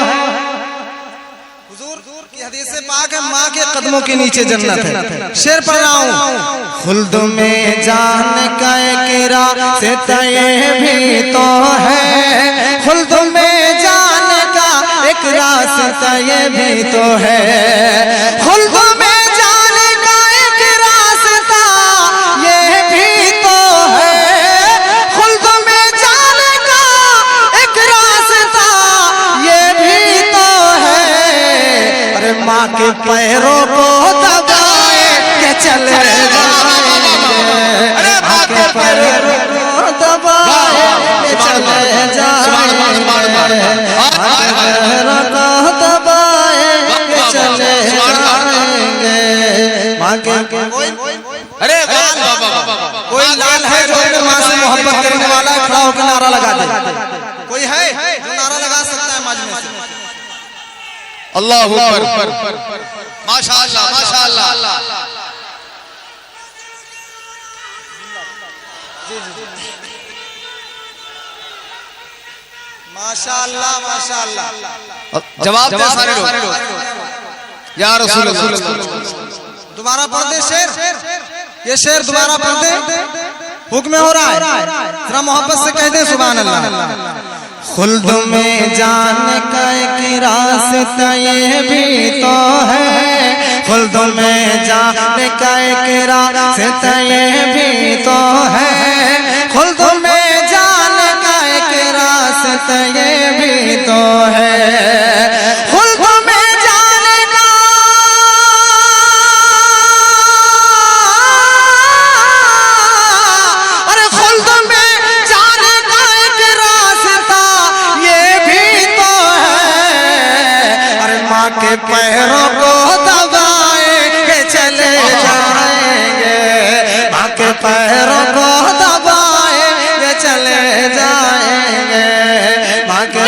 [SPEAKER 6] حضور کی حدیث پاک ہے ماں کے قدموں کے نیچے جنت ہے شعر پڑھ رہا ہوں خلد میں جان کا ایک راستہ یہ بھی تو ہے خلد میں جان کا ایک راستہ یہ بھی تو ہے خلد میں ماں کے پیروں کو دبائے کہ چلے جائیں گے ماں کے پیروں کو دبائے کہ چلے جائیں گے ماں کے پیروں کو دبائے کہ چلے جائیں گے ماں کے کوئی لال ہے جو اپنے ماں سے محبت کرنے والا کھڑا ہو کے نعرہ لگا دے کوئی ہے جو نعرہ لگا سکتا ہے مجمع سے
[SPEAKER 2] اللہ اکبر ماشاءاللہ ماشاءاللہ
[SPEAKER 6] ماشاءاللہ ماشاءاللہ
[SPEAKER 2] جواب دے سارے لوگ یا رسول اللہ
[SPEAKER 6] دوبارہ پڑھ دے شعر یہ شعر دوبارہ پڑھ دے حکم ہو رہا ہے ذرا محبت سے کہہ دے سبحان اللہ خلد میں جان کا ایک راستہ یہ بھی تو ہے خلد میں جان کا ایک راستہ یہ بھی تو ہے خلد میں جان کا ایک راستہ یہ بھی تو ہے خلد میں جان کا ارے خلد میں جان کا ایک راستہ کے پیروں کو دبائے کہ چلے جائیں گے ماں کے پیروں کو دبائے کہ چلے جائیں گے ماں کے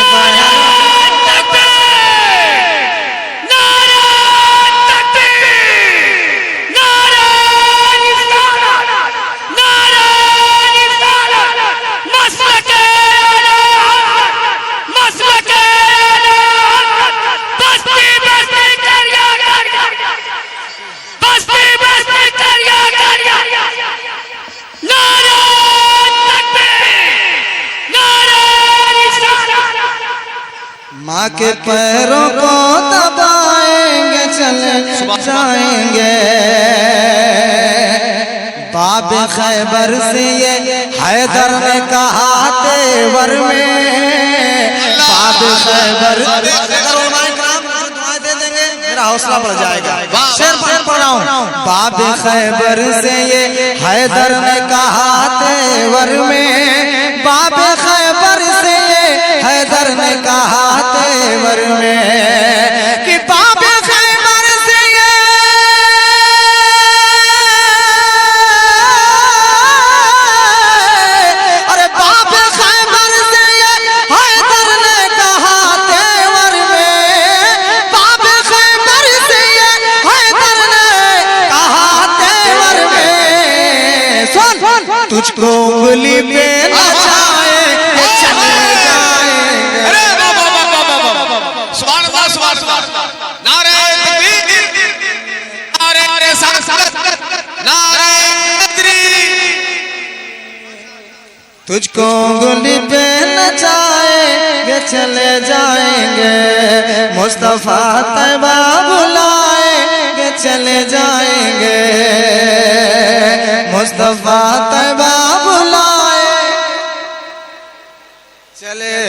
[SPEAKER 6] ماں کے پیروں کو دبائیں گے چلے جائیں گے باب خیبر سے یہ حیدر نے کہا تیور میں باب خیبر دے دیں گے میرا حوصلہ بڑھ جائے گا شعر پڑھ رہا ہوں باب خیبر سے یہ حیدر نے کہا تیور میں باب خیبر سے یہ حیدر نے کہا تیور میں کہ باب خیبر سے یہ ارے باب خیبر سے یہ حیدر نے کہا تیور میں باب خیبر سے یہ حیدر تجھ کو انگلی پہ نچائیں گے چلے جائیں گے مصطفیٰ طیبہ بلائیں گے چلے جائیں گے مصطفیٰ طیبہ بلائیں چلے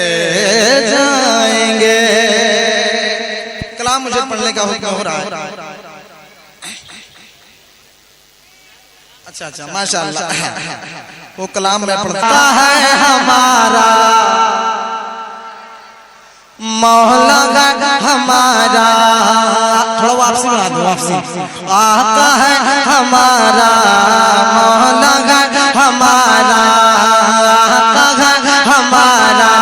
[SPEAKER 6] جائیں گے. کلام مجھے پڑھنے کا حکم ہو رہا ہے. اچھا ماشاءاللہ. وہ کلام میں پڑھتا ہے ہمارا مولا ہمارا. تھوڑا واپسی بنا دو. واپسی. آقا ہے ہمارا مولا ہمارا آقا ہے ہمارا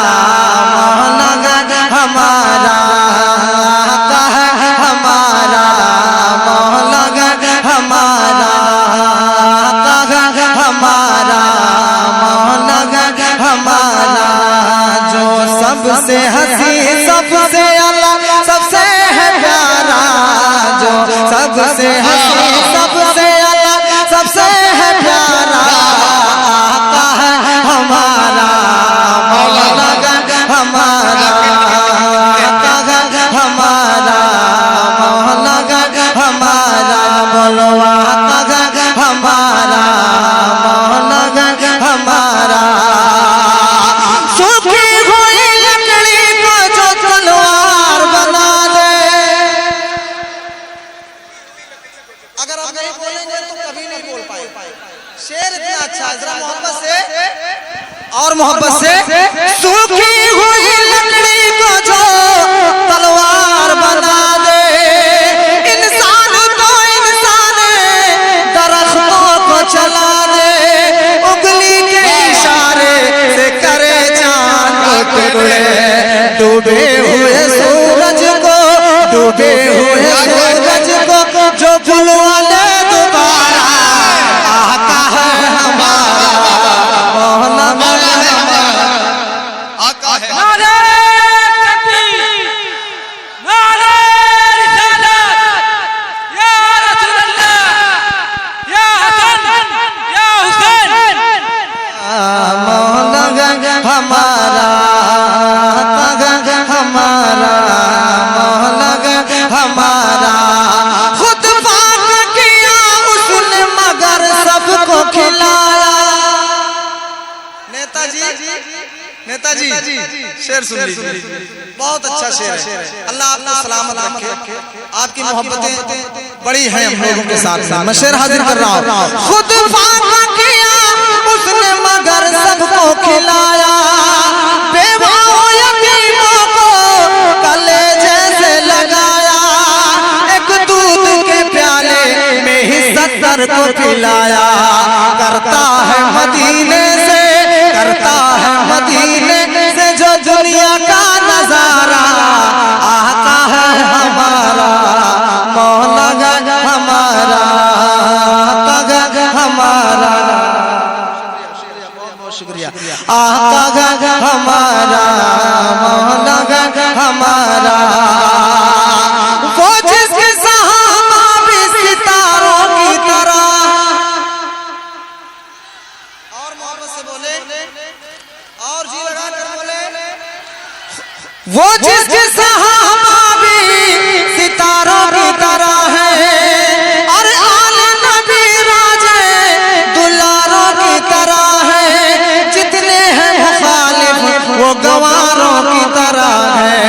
[SPEAKER 6] مولا ہمارا آقا ہے ہمارا مولا ہمارا ہمارا مولا ہمارا جو سب سے حسین سب سے اعلیٰ سب سے ہے پیارا جو سب سے حسین سب سے اعلیٰ سب سے ہے پیارا آقا ہے ہمارا مولا ہمارا آقا ہے ہمارا مولا ہمارا. بولو آقا ہے ہمارا مولا ہمارا. سوکھی ہوئی لکڑی کو جو تلوار بنا دے. اگر آپ نہیں بولیں گے تو کبھی نہیں بول پائے. شعر اتنا اچھا ہے. ذرا محبت سے اور محبت سے. سوکھی ہوئی لکڑی کو جو تلوار بنا دے انسان تو انسان درختوں کو چلا دے انگلی کے اشارے سے کرے چاند کو ٹکڑے ڈوبے ہوئے سورج کو ڈوبے ہوئے سورج کو جو بلوا لے دوبارہ آقا ہے ہمارا مولا
[SPEAKER 2] آقا ہے.
[SPEAKER 6] ہمارا ہمارا مولا ہمارا. خود پاک کیا اس نے مگر سب کو کھلایا. نیتا جی شعر سن لیجیے. بہت اچھا شعر ہے. اللہ آپ کو سلامت رکھے. آپ کی محبتیں بڑی ہیں ہم لوگوں کے ساتھ. میں شعر حاضر کر رہا ہوں. خود پاک کیا اس نے مگر سب کو کھلایا بیواؤں یتیموں کو کلے جیسے لگایا ایک دودھ کے پیالے میں ہی 70 کو پلایا. کرتا ہے مدینے سے جو دنیا کا نظارہ آقا ہے ہمارا مولا ہمارا آقا ہمارا. شکریہ. آقا ہمارا مولا ہمارا. وہ جس کے صحابہ بھی ستاروں کی طرح. اور محبت سے بولے اور جی لگا کر بولے. وہ جس کے صحابہ بھی ستاروں کی طرح ہے اور آل نبی راجے دلاروں کی طرح ہے. جتنے ہیں مخالف وہ گواروں کی طرح ہے.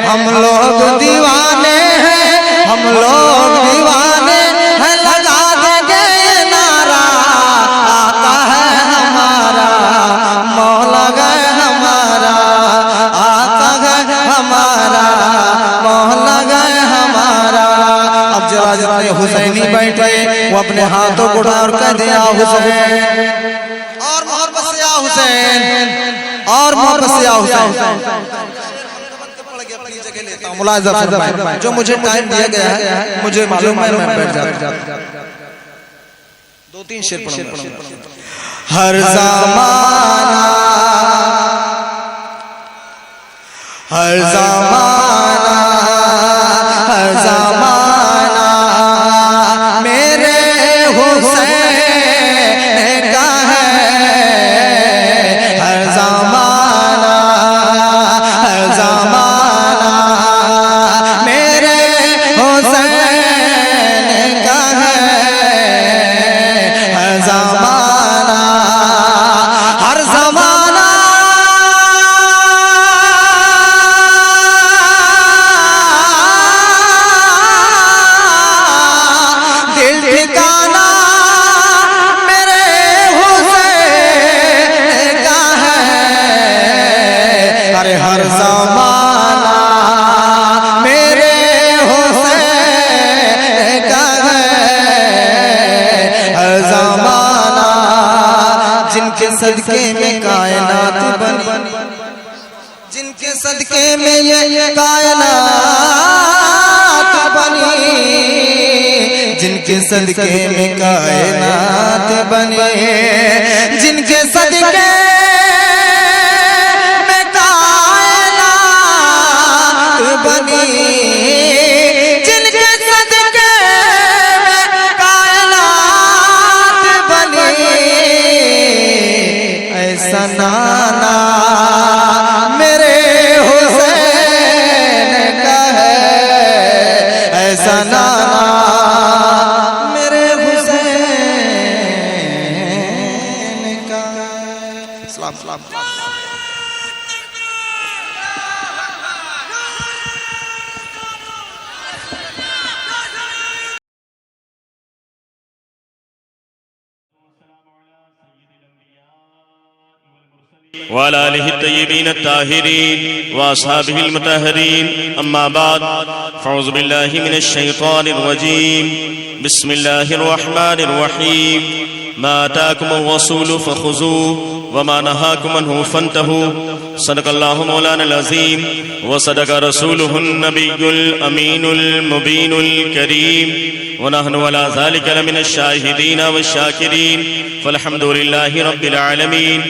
[SPEAKER 6] ہم لوگ دیوانے ہیں ہم لوگ دیوانے ہیں لگا دیں گے یہ نعرہ آقا ہے ہمارا مولا ہے ہمارا آقا ہے ہمارا مولا ہے ہمارا. اب جرا حسینی بیٹھے وہ اپنے ہاتھوں کو اٹھا اور کہہ دے یا حسین. اور محبت سے یا حسین اور محبت سے یا حسین. ملاحظہ فرمائیں. جو مجھے ٹائم دیا گیا ہے مجھے معلوم ہے میں بیٹھ جاتا. 2-3 شعر پڑھوں گا. ہر زمانہ ہر زمانہ ہر زمانہ میرے حسین کا ہے کے صدقے میں یہ کائنات بنی، جن کے صدقے میں کائنات بنی، جن کے صدقے میں کائنات بنی، جن کے صدقے میں کائنات بنی، ایسا نانا میرے حسین کا ہے، ایسا نانا میرے حسین کا ہے۔ سلام سلام۔
[SPEAKER 7] وعلى آله الطيبين الطاهرين وأصحابه المطهرين أما بعد فأعوذ بالله من الشيطان الرجيم بسم الله الرحمن الرحيم ما آتاكم الرسول فخذوه وما نهاكم عنه فانتهوا صدق الله مولانا العظيم وصدق رسوله النبي الأمين المبين الكريم ونحن على ذلك لمن الشاهدين والشاكرين فالحمد لله رب العالمین۔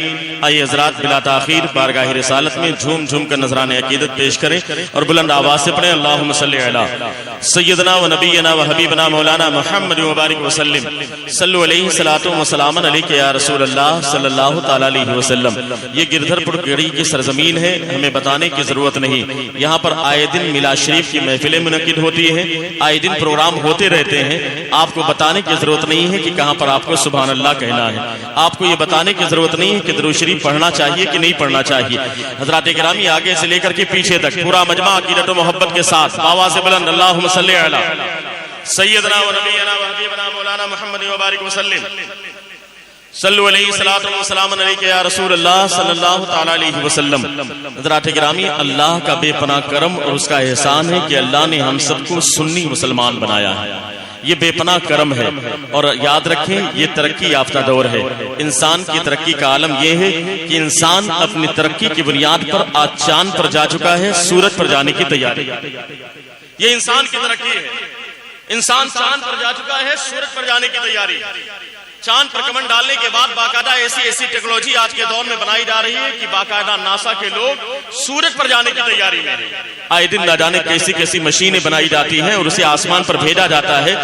[SPEAKER 7] آئیے حضرات بلا تاخیر بارگاہ رسالت میں جھوم جھوم کر نذران عقیدت پیش کریں اور بلند آواز سے پڑھیں اللہم صلی علی سیدنا و نبینا و حبیبنا مولانا محمد مبارک وسلم صلو علیہ صلاۃ و سلام علیک یا رسول اللہ صلی اللہ تعالی علیہ وسلم۔ یہ گردھر پور گڑھی کی سرزمین ہے، ہمیں بتانے کی ضرورت نہیں، یہاں پر آئے دن میلاد شریف کی محفلیں منعقد ہوتی ہیں، آئے دن پروگرام ہوتے رہتے ہیں، آپ کو بتانے کی ضرورت نہیں ہے کہ کہاں پر آپ کو سبحان اللہ کہنا ہے، آپ کو یہ بتانے کی ضرورت نہیں ہے کہ درود شریف پڑھنا چاہیے کہ نہیں پڑھنا چاہیے۔ حضرات گرامی آگے سے لے کر کے پیچھے تک پورا مجمع عقیدت و محبت کے ساتھ آواز بلند اللہم صلی علی سیدنا و نبینا و حبیبنا مولانا محمد مبارک وسلم صلو علیہ الصلوۃ والسلام علیک یا رسول اللہ صلی اللہ تعالی علیہ وسلم۔ حضرات گرامی اللہ کا بے پناہ کرم اور اس کا احسان ہے کہ اللہ نے ہم سب کو سنی مسلمان بنایا ہے، یہ بے پناہ کرم ہے۔ اور یاد رکھیں یہ ترقی یافتہ دور ہے، انسان کی ترقی کا عالم یہ ہے کہ انسان اپنی ترقی کی بنیاد پر آج چاند پر جا چکا ہے، سورج پر جانے کی تیاری، یہ انسان کی ترقی ہے۔ انسان چاند پر جا چکا ہے، سورج پر جانے کی تیاری، چاند پر کمن ڈالنے کے بعد باقاعدہ ایسی ٹیکنالوجی آج کے دور میں بنائی جا رہی ہے کہ باقاعدہ ناسا کے لوگ سورج پر جانے کی تیاری میں آئے دن نہ جانے کیسی کیسی مشینیں بنائی جاتی ہیں اور اسے آسمان پر بھیجا جاتا ہے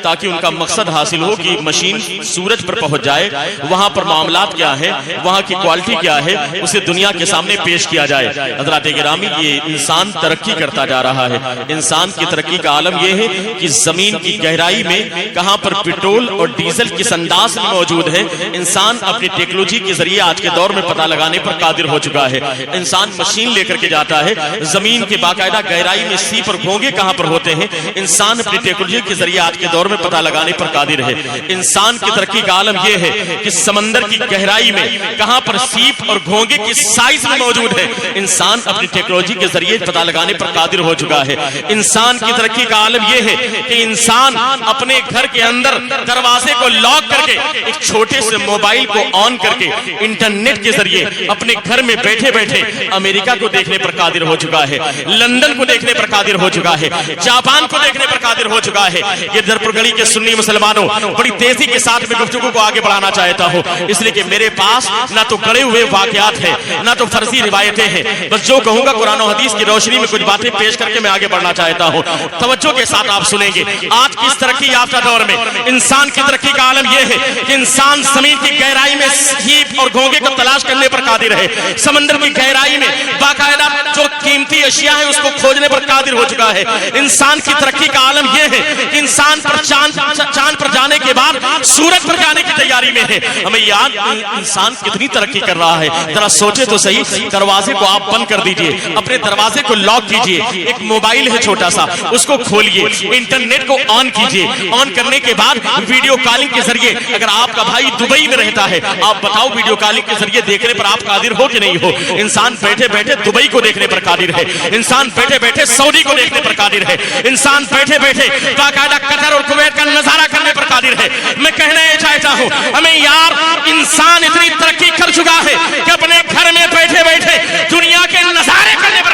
[SPEAKER 7] تاکہ ان کا مقصد حاصل ہو کہ مشین سورج پر پہنچ جائے، وہاں پر معاملات کیا ہے، وہاں کی کوالٹی کیا ہے، اسے دنیا کے سامنے پیش کیا جائے۔ حضرات گرامی یہ انسان ترقی کرتا جا رہا ہے، انسان کی ترقی کا عالم یہ ہے کہ زمین کی گہرائی میں کہاں پر پیٹرول اور ڈیزل کس انداز میں موجود ہے، انسان اپنی ٹیکنالوجی کے ذریعے آج کے دور میں پتہ لگانے پر قادر ہو چکا ہے۔ انسان مشین لے کر کے جاتا ہے، زمین کے باقاعدہ گہرائی میں سیپ اور گھونگے کہاں پر ہوتے ہیں، انسان اپنی ٹیکنالوجی کے ذریعے آج کے دور میں پتہ لگانے پر قادر ہے۔ انسان کی ترقی کا عالم یہ ہے کہ سمندر کی گہرائی میں کہاں پر سیپ اور گھونگے کی سائز میں موجود ہے، انسان اپنی ٹیکنالوجی کے ذریعے پتہ لگانے پر قادر ہو چکا ہے۔ انسان کی ترقی کا عالم یہ ہے کہ انسان اپنے گھر کے اندر دروازے کو لاک کر کے ایک چھوٹے سے موبائل کو آن کر کے انٹرنیٹ کے ذریعے اپنے گھر میں بیٹھے بیٹھے امریکہ کو دیکھنے پر قادر ہو چکا ہے، لندن کو دیکھنے پر قادر ہو چکا ہے، جاپان کو دیکھنے پر قادر ہو چکا ہے۔ یہ درپور گڑھی کے سنی مسلمانوں بڑی تیزی کے ساتھ میں گفتگو کو آگے بڑھانا چاہتا ہوں، اس لیے کہ میرے پاس نہ تو گڑے ہوئے واقعات ہیں نہ تو فرضی روایتیں ہیں، بس جو کہوں گا قرآن و حدیث کی روشنی میں کچھ باتیں پیش کر کے میں آگے بڑھنا چاہتا ہوں۔ توجہ کے ساتھ آپ سنیں گے۔ آج کی اس ترقی یافتہ دور میں انسان کی ترقی کا عالم یہ ہے کہ انسان زمین کی گہرائی میں سیپ اور گھونگے کو تلاش کرنے پر قادر ہے، سمندر کی گہرائی میں باقاعدہ جو قیمتی اشیاء ہیں اس کو کھوجنے پر قادر ہو چکا ہے۔ انسان کی ترقی کا عالم یہ ہے کہ انسان پر چاند پر جانے کے بعد سورج پر جانے کی تیاری میں ہے۔ ہمیں یاد انسان کتنی ترقی کر رہا ہے، ذرا سوچے تو صحیح۔ دروازے کو آپ بند کر دیجئے، اپنے دروازے کو لاک کیجئے، ایک موبائل ہے چھوٹا سا اس کو کھولیے، انٹرنیٹ کو آن کیجئے، آن کرنے کے بعد ویڈیو کالنگ کے ذریعے اگر آپ کا بھائی دبئی میں رہتا ہے آپ بتاؤ ویڈیو کالنگ کے ذریعے دیکھنے پر آپ قادر ہو کہ نہیں ہو؟ انسان بیٹھے بیٹھے دبئی کو دیکھنے پر قادر ہے، انسان بیٹھے بیٹھے سعودی کو دیکھنے پر قادر ہے، انسان بیٹھے بیٹھے باقاعدہ قطر اور کویت کا نظارہ کرنے پر قادر ہے۔ میں کہنا یہ چاہتا ہوں ہمیں یار انسان اتنی ترقی کر چکا ہے کہ اپنے گھر میں بیٹھے بیٹھے دنیا کے نظارے کرنے پر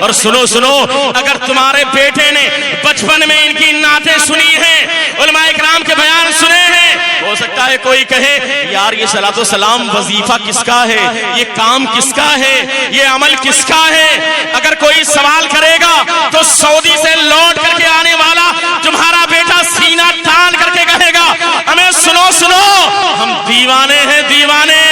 [SPEAKER 7] اور سنو سنو, اگر تمہارے بیٹے نے بچپن میں ان کی نعتیں سنی ہیں, علماء اکرام کے بیان سنے ہیں, ہو سکتا ہے کوئی کہے یار یہ صلاۃ و سلام وظیفہ کس کا ہے, یہ کام کس کا ہے, یہ عمل کس کا ہے. اگر کوئی سوال کرے گا تو سعودی سے لوٹ کر کے آنے والا تمہارا بیٹا سینہ تان کر کے کہے گا ہمیں سنو سنو, ہم دیوانے ہیں دیوانے,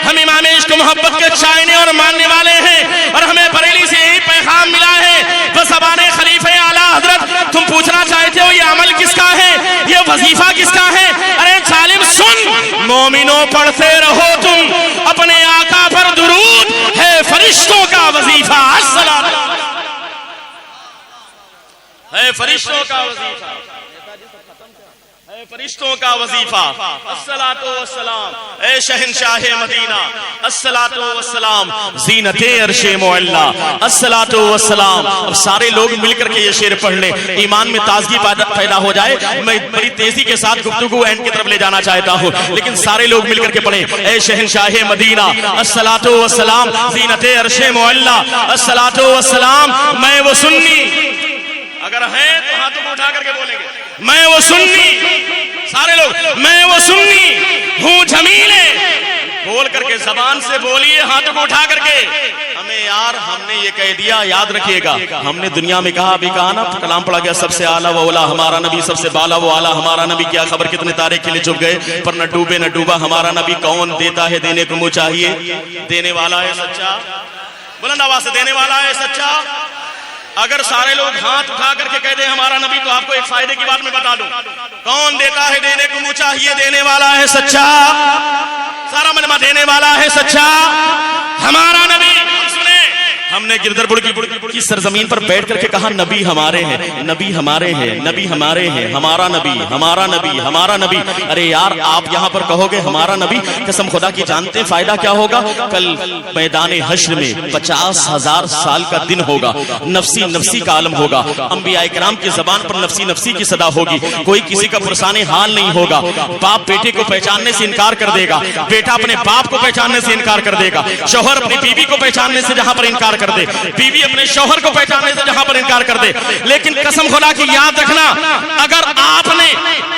[SPEAKER 7] ہم امام عشق محبت کے چاہنے اور ماننے والے ہیں, اور ہمیں بریلی سے یہی پیغام ملا ہے بزبان خلیفہ اعلیٰ حضرت. تم پوچھنا چاہتے ہو یہ عمل کس کا ہے, یہ وظیفہ کس کا ہے؟ ارے ظالم سن, مومنوں پڑھتے رہو تم اپنے آقا پر درود, ہے فرشتوں کا وظیفہ الصلاۃ, ہے فرشتوں کا وظیفہ, اے فرشتوں کا وظیفہ الصلاۃ والسلام, اے شہنشاہ مدینہ الصلاۃ والسلام, زینت عرش معلا الصلاۃ والسلام. اب سارے لوگ مل کر کے یہ شعر پڑھ لیں, ایمان میں تازگی پیدا ہو جائے. میں بڑی تیزی کے ساتھ گفتگو اینڈ کی طرف لے جانا چاہتا ہوں, لیکن سارے لوگ مل کر کے پڑھیں. اے شہنشاہ مدینہ الصلاۃ والسلام, زینت عرش معلا الصلاۃ والسلام. میں وہ سنی, اگر ہیں تو ہاتھوں کو اٹھا کر کے بولیں گے میں وہ سنی, سارے لوگ میں وہ سنی ہوں جمیلے, بول کر کے زبان سے بولیے ہاتھوں کو اٹھا کر کے. ہمیں یار ہم نے یہ کہہ دیا, یاد رکھیے گا, ہم نے دنیا میں کہا ابھی کہا نا, کلام پڑھا گیا سب سے اعلیٰ و اولا ہمارا نبی, سب سے بالا و اعلیٰ ہمارا نبی. کیا خبر کتنے تارے کھلے چپ گئے پر نہ ڈوبے نہ ڈوبا ہمارا نبی. کون دیتا ہے دینے کو منہ چاہیے, دینے والا ہے سچا, بلند آواز سے دینے والا ہے سچا. اگر سارے لوگ ہاتھ اٹھا کر کے کہہ دیں ہمارا نبی, تو آپ کو ایک فائدے کی بات میں بتا دوں, کون دیتا ہے دینے کو منہ چاہیے, دینے والا ہے سچا, سارا مجمع دینے والا ہے سچا ہمارا نبی. ہم نے گردرپور کی سرزمین پر بیٹھ کر کے کہا نبی ہمارے ہیں, نبی ہمارے ہیں, نبی ہمارے ہیں, ہمارا نبی, ہمارا نبی, ہمارا نبی. ارے یار آپ یہاں پر کہو گے ہمارا نبی, قسم خدا کی جانتے ہیں فائدہ کیا ہوگا؟ کل میدان حشر میں 50,000 سال کا دن ہوگا, نفسی نفسی کا عالم ہوگا, انبیاء کرام کی زبان پر نفسی نفسی کی صدا ہوگی, کوئی کسی کا فرسان حال نہیں ہوگا. باپ بیٹے کو پہچاننے سے انکار کر دے گا, بیٹا اپنے باپ کو پہچاننے سے انکار کر دے گا, شوہر اپنی بیوی کو پہچاننے سے جہاں پر انکار کر دے, بیوی اپنے شوہر کو پہچاننے سے جہاں پر انکار کر دے. لیکن قسم خدا کی یاد رکھنا, اگر آپ نے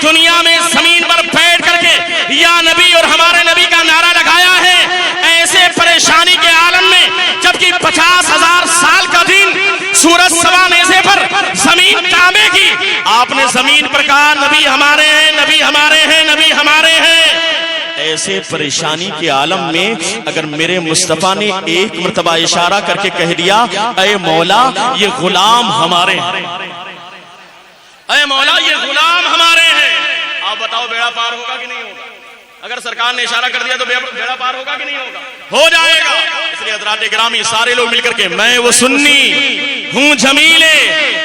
[SPEAKER 7] دنیا میں زمین پر بیٹھ کر کے یا نبی اور ہمارے نبی کا نعرہ لگایا ہے ایسے پریشانی کے عالم میں, جبکہ 50,000 سال کا دن سورج سوا نیزے پر زمین کعبے کی, آپ نے زمین پر کہا نبی ہمارے ہیں, نبی ہمارے ہیں, نبی ہمارے ہیں. ایسے پریشانی کے عالم میں اگر میرے مصطفیٰ نے ایک مرتبہ اشارہ کر کے کہہ دیا اے مولا یہ غلام ہمارے ہیں, اے مولا یہ غلام ہمارے ہیں, آپ بتاؤ بیڑا پار ہوگا کہ نہیں ہوگا؟ اگر سرکار نے اشارہ کر دیا تو بیڑا پار ہوگا کہ نہیں ہوگا؟ ہو جائے گا. اس لیے حضرات گرامی سارے لوگ مل کر کے میں وہ سنی ہوں جمیلے,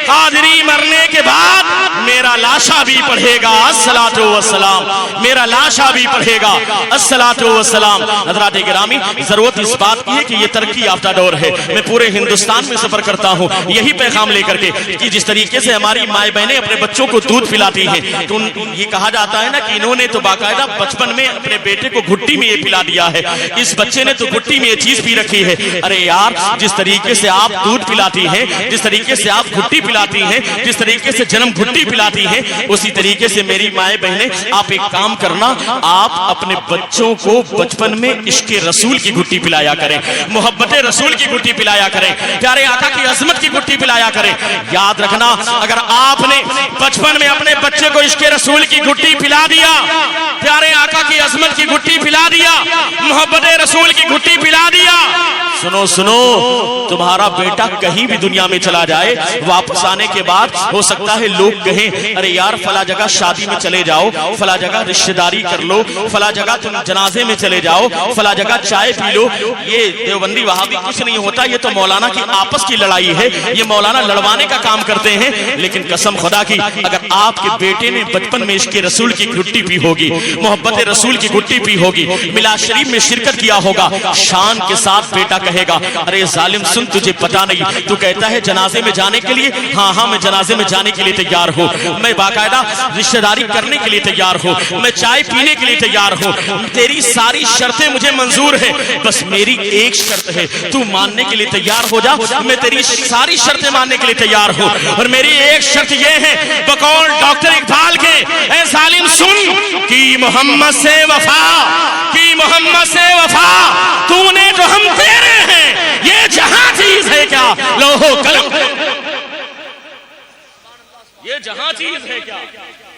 [SPEAKER 7] قادری مرنے کے بعد میرا لاشا بھی پڑھے گا الصلاۃ والسلام, میرا لاشا بھی پڑھے گا الصلاۃ والسلام. حضرات گرامی ضرورت اس بات کی ہے کہ یہ ترقی یافتہ دور ہے, میں پورے ہندوستان میں سفر کرتا ہوں یہی پیغام لے کر کے کہ جس طریقے سے ہماری مائیں بہنیں اپنے بچوں کو دودھ پلاتی ہیں, تو یہ کہا جاتا ہے نا کہ انہوں نے تو باقاعدہ بچپن میں اپنے بیٹے کو گھٹی میں یہ پلا دیا ہے, اس بچے نے تو گھٹی میں یہ چیز پی رکھی ہے. ارے یار جس طریقے سے آپ دودھ پلاتی ہیں, جس طریقے سے آپ گھٹی پلاتی ہیں, جس طریقے سے جنم گھٹی پلاتی ہیں, اسی طریقے سے میری مائیں بہنیں آپ ایک کام کرنا, آپ اپنے بچوں کو بچپن میں عشق رسول کی گھٹی پلایا کریں, محبت رسول کی گھٹی پلایا کریں, پیارے آقا کی عظمت کی گھٹی پلایا کریں. یاد رکھنا اگر آپ نے بچپن میں اپنے بچے کو عشق رسول کی گھٹی پلا دیا, پیارے آقا کی عظمت کی گھٹی پلا دیا, محبت رسول کی گھٹی پلا دیا, سنو سنو تمہارا بیٹا کہیں بھی دنیا میں چلا جائے, واپس آنے کے بعد ہو سکتا ہے لوگ کہیں ارے یار فلاں جگہ شادی میں چلے جاؤ, فلاں جگہ رشتہ داری کر لو, فلاں جگہ تم جنازے میں چلے جاؤ, فلاں جگہ چائے پی لو. یہ دیوبندی وہابی کچھ نہیں ہوتا, یہ تو مولانا کی آپس کی لڑائی ہے, یہ مولانا لڑوانے کا کام کرتے ہیں. لیکن قسم خدا کی اگر آپ کے بیٹے نے بچپن میں عشق رسول کی گھٹی پی ہوگی, محبت رسول کی گھٹی پی ہوگی, میلاد شریف میں شرکت کیا ہوگا, شان کے ساتھ بیٹا کہے گا ارے ظالم سن تجھے پتا نہیں, تو کہتا ہے جنازے میں جانے کے لیے, ہاں ہاں میں جنازے میں جانے کے لیے تیار ہوں, میں باقاعدہ رشتہ داری کرنے کے لیے تیار ہوں, میں چائے پینے کے لیے تیار ہوں, تیری ساری شرطیں مجھے منظور ہیں, بس میری ایک شرط ہے تو ماننے کے لیے تیار ہو جا, میں تیری ساری شرطیں ماننے کے لیے تیار ہوں, اور میری ایک شرط یہ ہے بقول ڈاکٹر اقبال کے اے ظالم سن کی محمد سے وفا, کی محمد سے وفا, تو نے جو ہم تیرے ہیں یہ جہاں چیز ہے کیا لوہو قلم, یہ جہاں چیز ہے کیا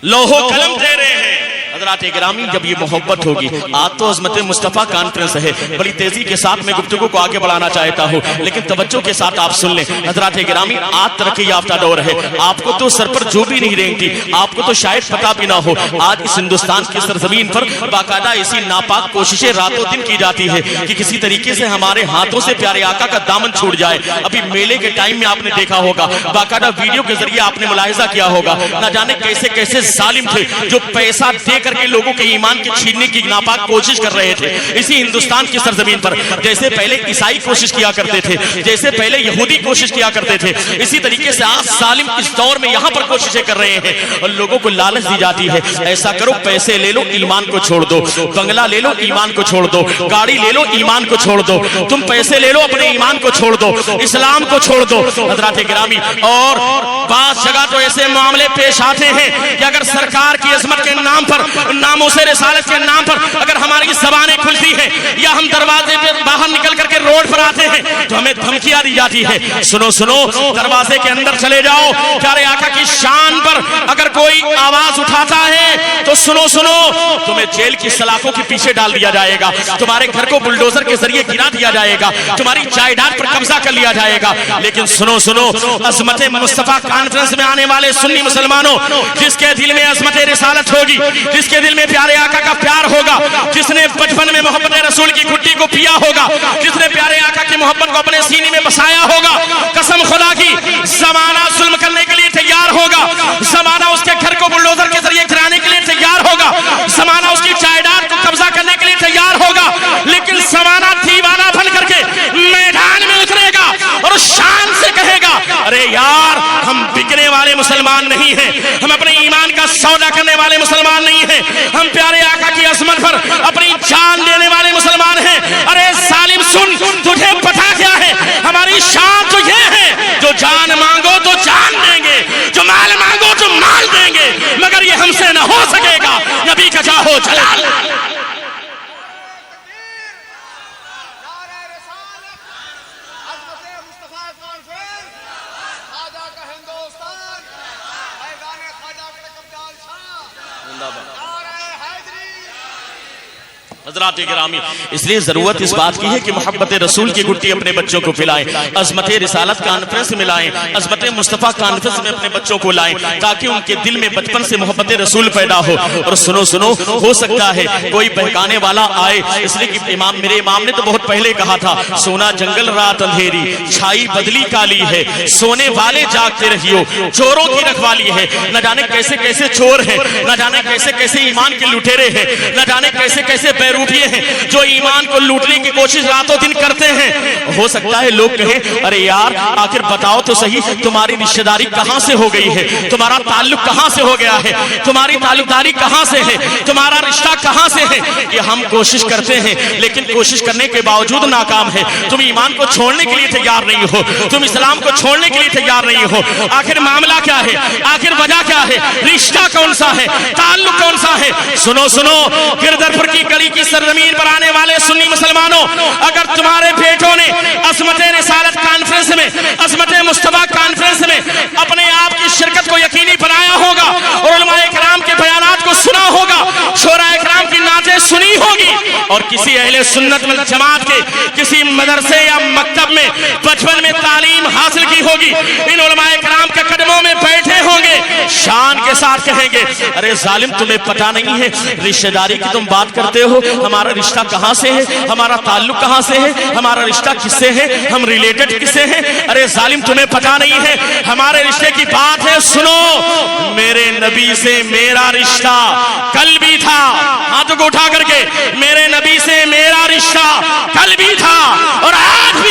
[SPEAKER 7] لوہو قلم تیرے ہیں. حضرات گرامی جب یہ محبت ہوگی, آج تو عظمت مصطفیٰ کانفرنس ہے, بڑی تیزی کے ساتھ میں گفتگو کو آگے بڑھانا چاہتا ہوں لیکن توجہ کے ساتھ آپ سن لیں. حضرات گرامی آج ترقی یافتہ دور ہے, آپ کو تو سر پر جو بھی نہیں رینگتی, آپ کو تو شاید پتہ بھی نہ ہو, آج اس ہندوستان کی سرزمین پر باقاعدہ ایسی ناپاک کوششیں راتوں دن کی جاتی ہے کہ کسی طریقے سے ہمارے ہاتھوں سے پیارے آقا کا دامن چھوٹ جائے. ابھی میلے کے ٹائم میں آپ نے دیکھا ہوگا, باقاعدہ ویڈیو کے ذریعے آپ نے ملاحظہ کیا ہوگا, نہ جانے کیسے کیسے ظالم تھے جو پیسہ دے کر کے لوگوں کے ایمان کے چھیننے کی ناپاک کوشش کر رہے تھے اسی ہندوستان کی سرزمین پر. جیسے پہلے عیسائی کوشش کیا کرتے تھے, جیسے پہلے یہودی کوشش کیا کرتے تھے, اسی طریقے سے آج ظالم اس دور میں یہاں پر کوششیں کر رہے ہیں, اور لوگوں کو لالچ دی جاتی ہے ایسا کرو پیسے لے لو ایمان کو چھوڑ دو, بنگلہ لے لو ایمان کو چھوڑ دو, گاڑی لے لو ایمان کو چھوڑ دو, تم پیسے لے لو اپنے ایمان کو چھوڑ دو, اسلام کو چھوڑ دو. حضرات گرامی اور بعض جگہ تو ایسے معاملے پیش آتے ہیں کہ اگر سرکار کی عظمت کے نام پر, ناموس رسالت کے نام پر اگر ہماری زبانیں کھلتی ہیں یا ہم دروازے پہ باہر نکل کر کے روڈ پر آتے ہیں تو ہمیں دھمکیاں دی جاتی ہے, سنو سنو دروازے کے اندر چلے جاؤ, پیارے آقا کی شان پر اگر کوئی آواز اٹھاتا ہے تو سنو سنو تمہیں جیل کی سلاخوں کے پیچھے ڈال دیا جائے گا, تمہارے گھر کو بلڈوزر کے ذریعے گرا دیا جائے گا, تمہاری جائیداد پر قبضہ کر لیا جائے گا. لیکن سنو سنو عظمت مصطفیٰ کانفرنس میں آنے والے سنی مسلمانوں, جس کے دل میں عظمت رسالت ہوگی, جس کے دل میں پیارے آقا کا پیار ہوگا, جس نے بچپن میں محبت رسول کی گھٹی کو پیا ہوگا, جس نے پیارے آقا کی محبت کو اپنے سینے میں بسایا ہوگا, قسم خدا کی زمانہ ظلم کرنے کے لیے تیار ہوگا, زمانہ اس کے گھر کو بلڈوزر کے ذریعے گرانے کے لیے تیار ہوگا, زمانہ اس کی جائیداد کو قبضہ کرنے کے لیے تیار ہوگا, لیکن زمانہ دیوانہ بن کر کے میدان میں اترے گا اور شان سے کہے گا ارے یار ہم بکنے والے مسلمان نہیں ہیں, ہم اپنے ایمان کا سودا کرنے والے مسلمان نہیں ہیں, ہم پیارے آقا کی عظمت پر اپنی جان دینے والے مسلمان ہیں. ارے ظالم سن, تجھے پتا کیا ہے ہماری شان تو یہ ہے جو جان مانگو تو جان دیں گے, جو مال مانگو تو مال دیں گے, مگر یہ ہم سے نہ ہو سکے گا, نبی کا چاہو جلال. حضرات گرامی اس لیے ضرورت اس بات کی ہے کہ محبت رسول کی گٹی اپنے بچوں کو پھلائیں, عظمت رسالت کانفرنس میں لائیں, عظمت مصطفیٰ کانفرنس میں اپنے بچوں کو لائیں تاکہ ان کے دل میں بچپن سے محبت رسول پیدا ہو. اور سنو سنو ہو سکتا ہے کوئی بہکانے والا آئے, اس لیے کہ میرے امام نے تو بہت پہلے کہا تھا سونا جنگل رات اندھیری, چھائی بدلی کالی ہے, سونے والے جاگتے رہیو, چوروں کی رکھوالی ہے. نہ جانے کیسے کیسے چور ہیں, نہ جانے کیسے کیسے ایمان کے لٹیرے ہیں, نہ جانے کیسے کیسے بیروٹیے ہیں جو ایمان کو لوٹنے کی کوشش راتوں دن کرتے ہیں. ہو سکتا ہے لوگ کہیں ارے یار آخر بتاؤ تو صحیح تمہاری رشتہ داری کہاں سے ہو گئی ہے, تمہارا تعلق کہاں سے ہو گیا ہے, تمہاری تعلق داری کہاں سے ہے, تمہارا رشتہ کہاں سے ہے. یہ ہم کوشش کرتے ہیں لیکن کوشش کرنے کے باوجود ناکام ہے. تم ایمان کو چھوڑنے کے لیے تیار نہیں ہو, تم اسلام کو چھوڑنے کے لیے تیار نہیں ہو. آخر معاملہ کیا ہے, آخر وجہ کیا ہے, رشتہ کون سا ہے, تعلق کون سا ہے. سنو سنو گردرپور کی گلی کی سرزمین پر آنے والے سنی مسلمانوں, اگر تمہارے بیٹوں نے عظمت رسالت کانفرنس میں, عظمت مصطفیٰ کانفرنس میں اپنے آپ کی شرکت کو یقینی بنایا ہوگا اور علماء کرام کے بیانات کو سنا ہوگا, شورا کرام کی نعتیں سنی ہوگی, اور کسی اہل سنت والجماعت کے کسی مدرسے یا مکتب میں بچپن میں تعلیم حاصل کی ہوگی, ان علماء کرام کے قدموں میں بیٹھے ہوں گے, شان کے ساتھ کہیں گے ارے ظالم تمہیں پتہ نہیں ہے رشتہ داری کی تم بات کرتے ہو, ہمارا رشتہ کہاں سے ہے, ہمارا تعلق کہاں سے ہے, ہمارا رشتہ کس سے ہے, ہم ریلیٹڈ کس سے ہیں. ارے ظالم تمہیں پتہ نہیں ہے ہمارے رشتے کی بات ہے. سنو میرے نبی سے میرا رشتہ کل بھی تھا, ہاتھوں کو اٹھا کر کے, میرے نبی سے میرا رشتہ کل بھی تھا اور آج بھی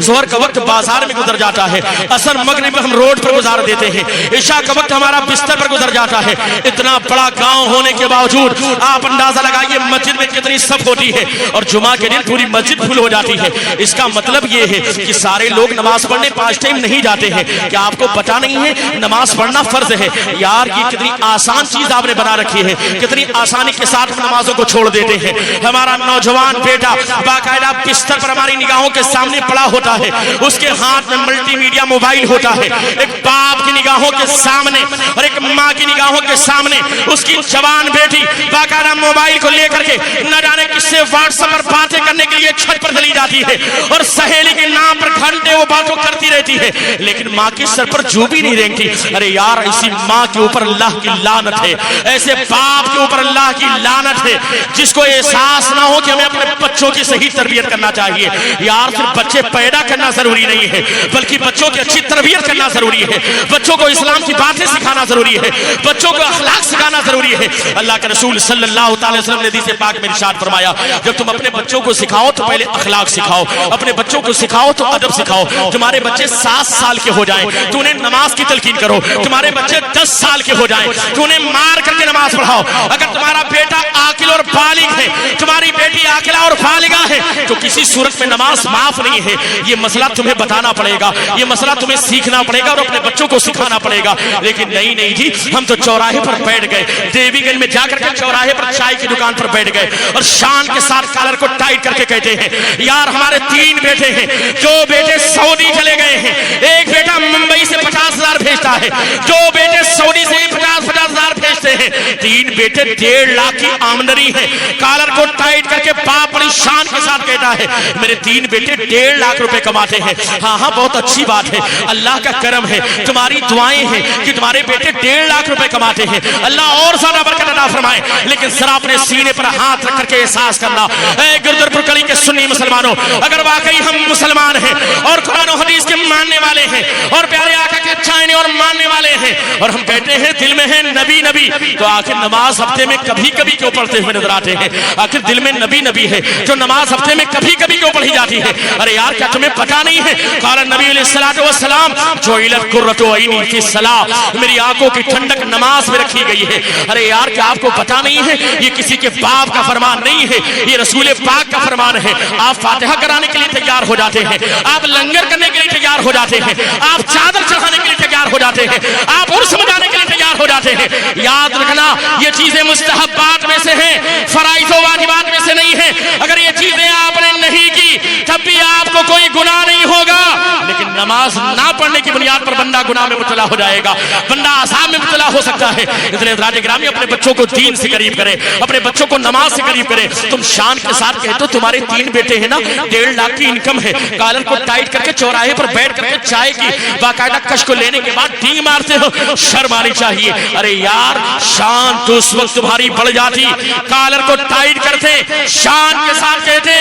[SPEAKER 7] ظہر کا وقت بازار میں گزر جاتا ہے, عصر مغرب ہم روڈ پر گزار دیتے ہیں, عشاء کا وقت ہمارا بستر پر گزر جاتا ہے. اتنا بڑا گاؤں ہونے کے باوجود آپ اندازہ لگائیے مسجد میں کتنی صف ہوتی ہے, اور جمعہ کے دن پوری مسجد فل ہو جاتی ہے. اس کا مطلب یہ ہے کہ سارے لوگ نماز پڑھنے 5 ٹائم نہیں جاتے ہیں. کیا آپ کو پتا نہیں ہے نماز پڑھنا فرض ہے؟ یار یہ کتنی آسان چیز آپ نے بنا رکھی ہے, کتنی آسانی کے ساتھ نمازوں کو چھوڑ دیتے ہیں. ہمارا نوجوان بیٹا باقاعدہ بستر پر ہماری نگاہوں کے سامنے پڑا ہوتا ہے, اس کے ہاتھ میں ملٹی میڈیا موبائل ہوتا ہے. ایک باپ کی نگاہوں کے سامنے اور ایک ماں کی نگاہوں کے سامنے اس کی جوان بیٹی باقاعدہ موبائل کو لے کر کے نہ جانے کس سے واٹس ایپ پر باتیں کرنے کے لیے چھت پر چلی جاتی ہے, اور سہیلی کے نام پر گھنٹے وہ باتوں کرتی رہتی ہے, لیکن ماں کے سر پر جو بھی نہیں رینگتی. ارے یار ایسی ماں کے اوپر اللہ کی لعنت ہے, ایسے باپ کے اوپر اللہ کی لعنت ہے جس کو احساس نہ ہو کہ ہمیں اپنے بچوں کی صحیح تربیت کرنا چاہیے. یار صرف بچے پیدا کرنا ضروری نہیں ہے, بلکہ بچوں کی اچھی تربیت کرنا ضروری ہے, بچوں کو اسلام کی باتیں سکھانا ضروری ہے, بچوں کو اخلاق سکھانا ضروری ہے. اللہ کے رسول صلی اللہ تعالی وسلم نے حدیث پاک میں ارشاد فرمایا, جب تم اپنے بچوں کو سکھاؤ تو پہلے اخلاق سکھاؤ, اپنے بچوں کو سکھاؤ تو ادب سکھاؤ. تمہارے بچے 7 سال کے ہو جائیں تو انہیں نماز کی تلقین کرو, تمہارے بچے 10 سال کے ہو جائیں تو انہیں مار کر کے نماز پڑھاؤ. اگر تمہارا بیٹا عاقل اور بالغ ہے, تمہاری بیٹی عاقلہ اور بالغہ ہے, تو کسی صورت میں نماز معاف نہیں ہے. یہ مسئلہ تمہیں بتانا پڑے گا, یہ مسئلہ تمہیں سیکھنا پڑے گا اور اپنے بچوں کو سکھانا پڑے گا. لیکن نہیں جی, ہم تو چوراہے پر بیٹھ گئے, دیوی گنج میں جا کر کے چوراہے پر چائے کی دکان پر بیٹھ گئے اور شان کے ساتھ کالر کو ٹائٹ کر کے کہتے ہیں یار ہمارے 3 بیٹے ہیں, 2 بیٹے سعودی چلے گئے ہیں, ایک بیٹا ممبئی سے 50,000 بھیجتا ہے, 2 بیٹے سعودی سے 50,000 بھیجتے ہیں, 3 بیٹے 1.5 لاکھ کی آمدنی ہے. کالر کو ٹائٹ کر کے باپ بڑی شان کے ساتھ کہتا ہے میرے 3 بیٹے 1.5 لاکھ روپے کماتے ہیں. ہاں بہت اچھی بات ہے, اللہ کا کرم ہے, تمہاری دعائیں ہیں کہ تمہارے بیٹے 1.5 لاکھ روپے کماتے ہیں, اللہ اور زیادہ برکت عطا فرمائے. لیکن ذرا اپنے سینے پر ہاتھ رکھ کر کے احساس کرنا, اے گردر پور کلی کے سنی مسلمانوں, اگر واقعی ہم مسلمان ہیں اور قرآن و حدیث کے ماننے والے ہیں اور پیارے آقا کے چاہنے اور ماننے والے ہیں, اور ہم کہتے ہیں دل میں ہے نبی نبی, تو آخر نماز ہفتے میں کبھی کبھی کیوں پڑھتے ہوئے نظر آتے ہیں؟ آخر دل میں نبی نبی ہے جو نماز ہفتے میں کبھی کبھی کیوں پڑھی جاتی ہے؟ ارے یار کیا تمہیں پتا نہیں ہے, قال نبی علیہ الصلوۃ والسلام جعلت قرۃ عینی فی الصلاۃ, میری آنکھوں کی ٹھنڈک نماز میں رکھی گئی ہے. ارے یار کیا آپ کو پتا نہیں ہے یہ کسی کے باپ کا فرمان نہیں ہے, یہ رسول پاک کا فرمان ہے. آپ فاتحہ کرانے کے لیے تیار ہو جاتے ہیں, آپ لنگر کرنے کے لیے تیار ہو جاتے ہیں, آپ چادر چڑھانے کے لیے تیار ہو جاتے ہیں, آپ عرس منانے کے لیے تیار ہو جاتے ہیں. یاد رکھنا یہ چیزیں مستحبات میں سے ہیں, فرائض و واجبات میں سے نہیں ہیں. اگر یہ چیزیں آپ نے نہیں کی تب بھی آپ کو کوئی گناہ نہیں ہوگا, لیکن نماز نہ پڑھنے کی بنیاد پر بندہ گناہ میں مبتلا ہو جائے گا, بندہ عذاب میں مبتلا ہو سکتا ہے. اس لیے حضرات گرامی اپنے بچوں کو دین سے قریب کرے, اپنے بچوں کو نماز سے قریب کرے. تم شان کے ساتھ کہتے ہو تمہارے 3 بیٹے ہیں نا, 1.5 لاکھ کی انکم ہے, کالر کو ٹائٹ کر کے چوراہے پر بیٹھ کر کے چائے کی باقاعدہ کش کو لینے کے بعد ڈینگ مارتے ہو, شرم آنی چاہیے. ارے یار شان تو اس وقت تمہاری بڑھ جاتی, کالر کو ٹائٹ کرتے شان کے ساتھ کہتے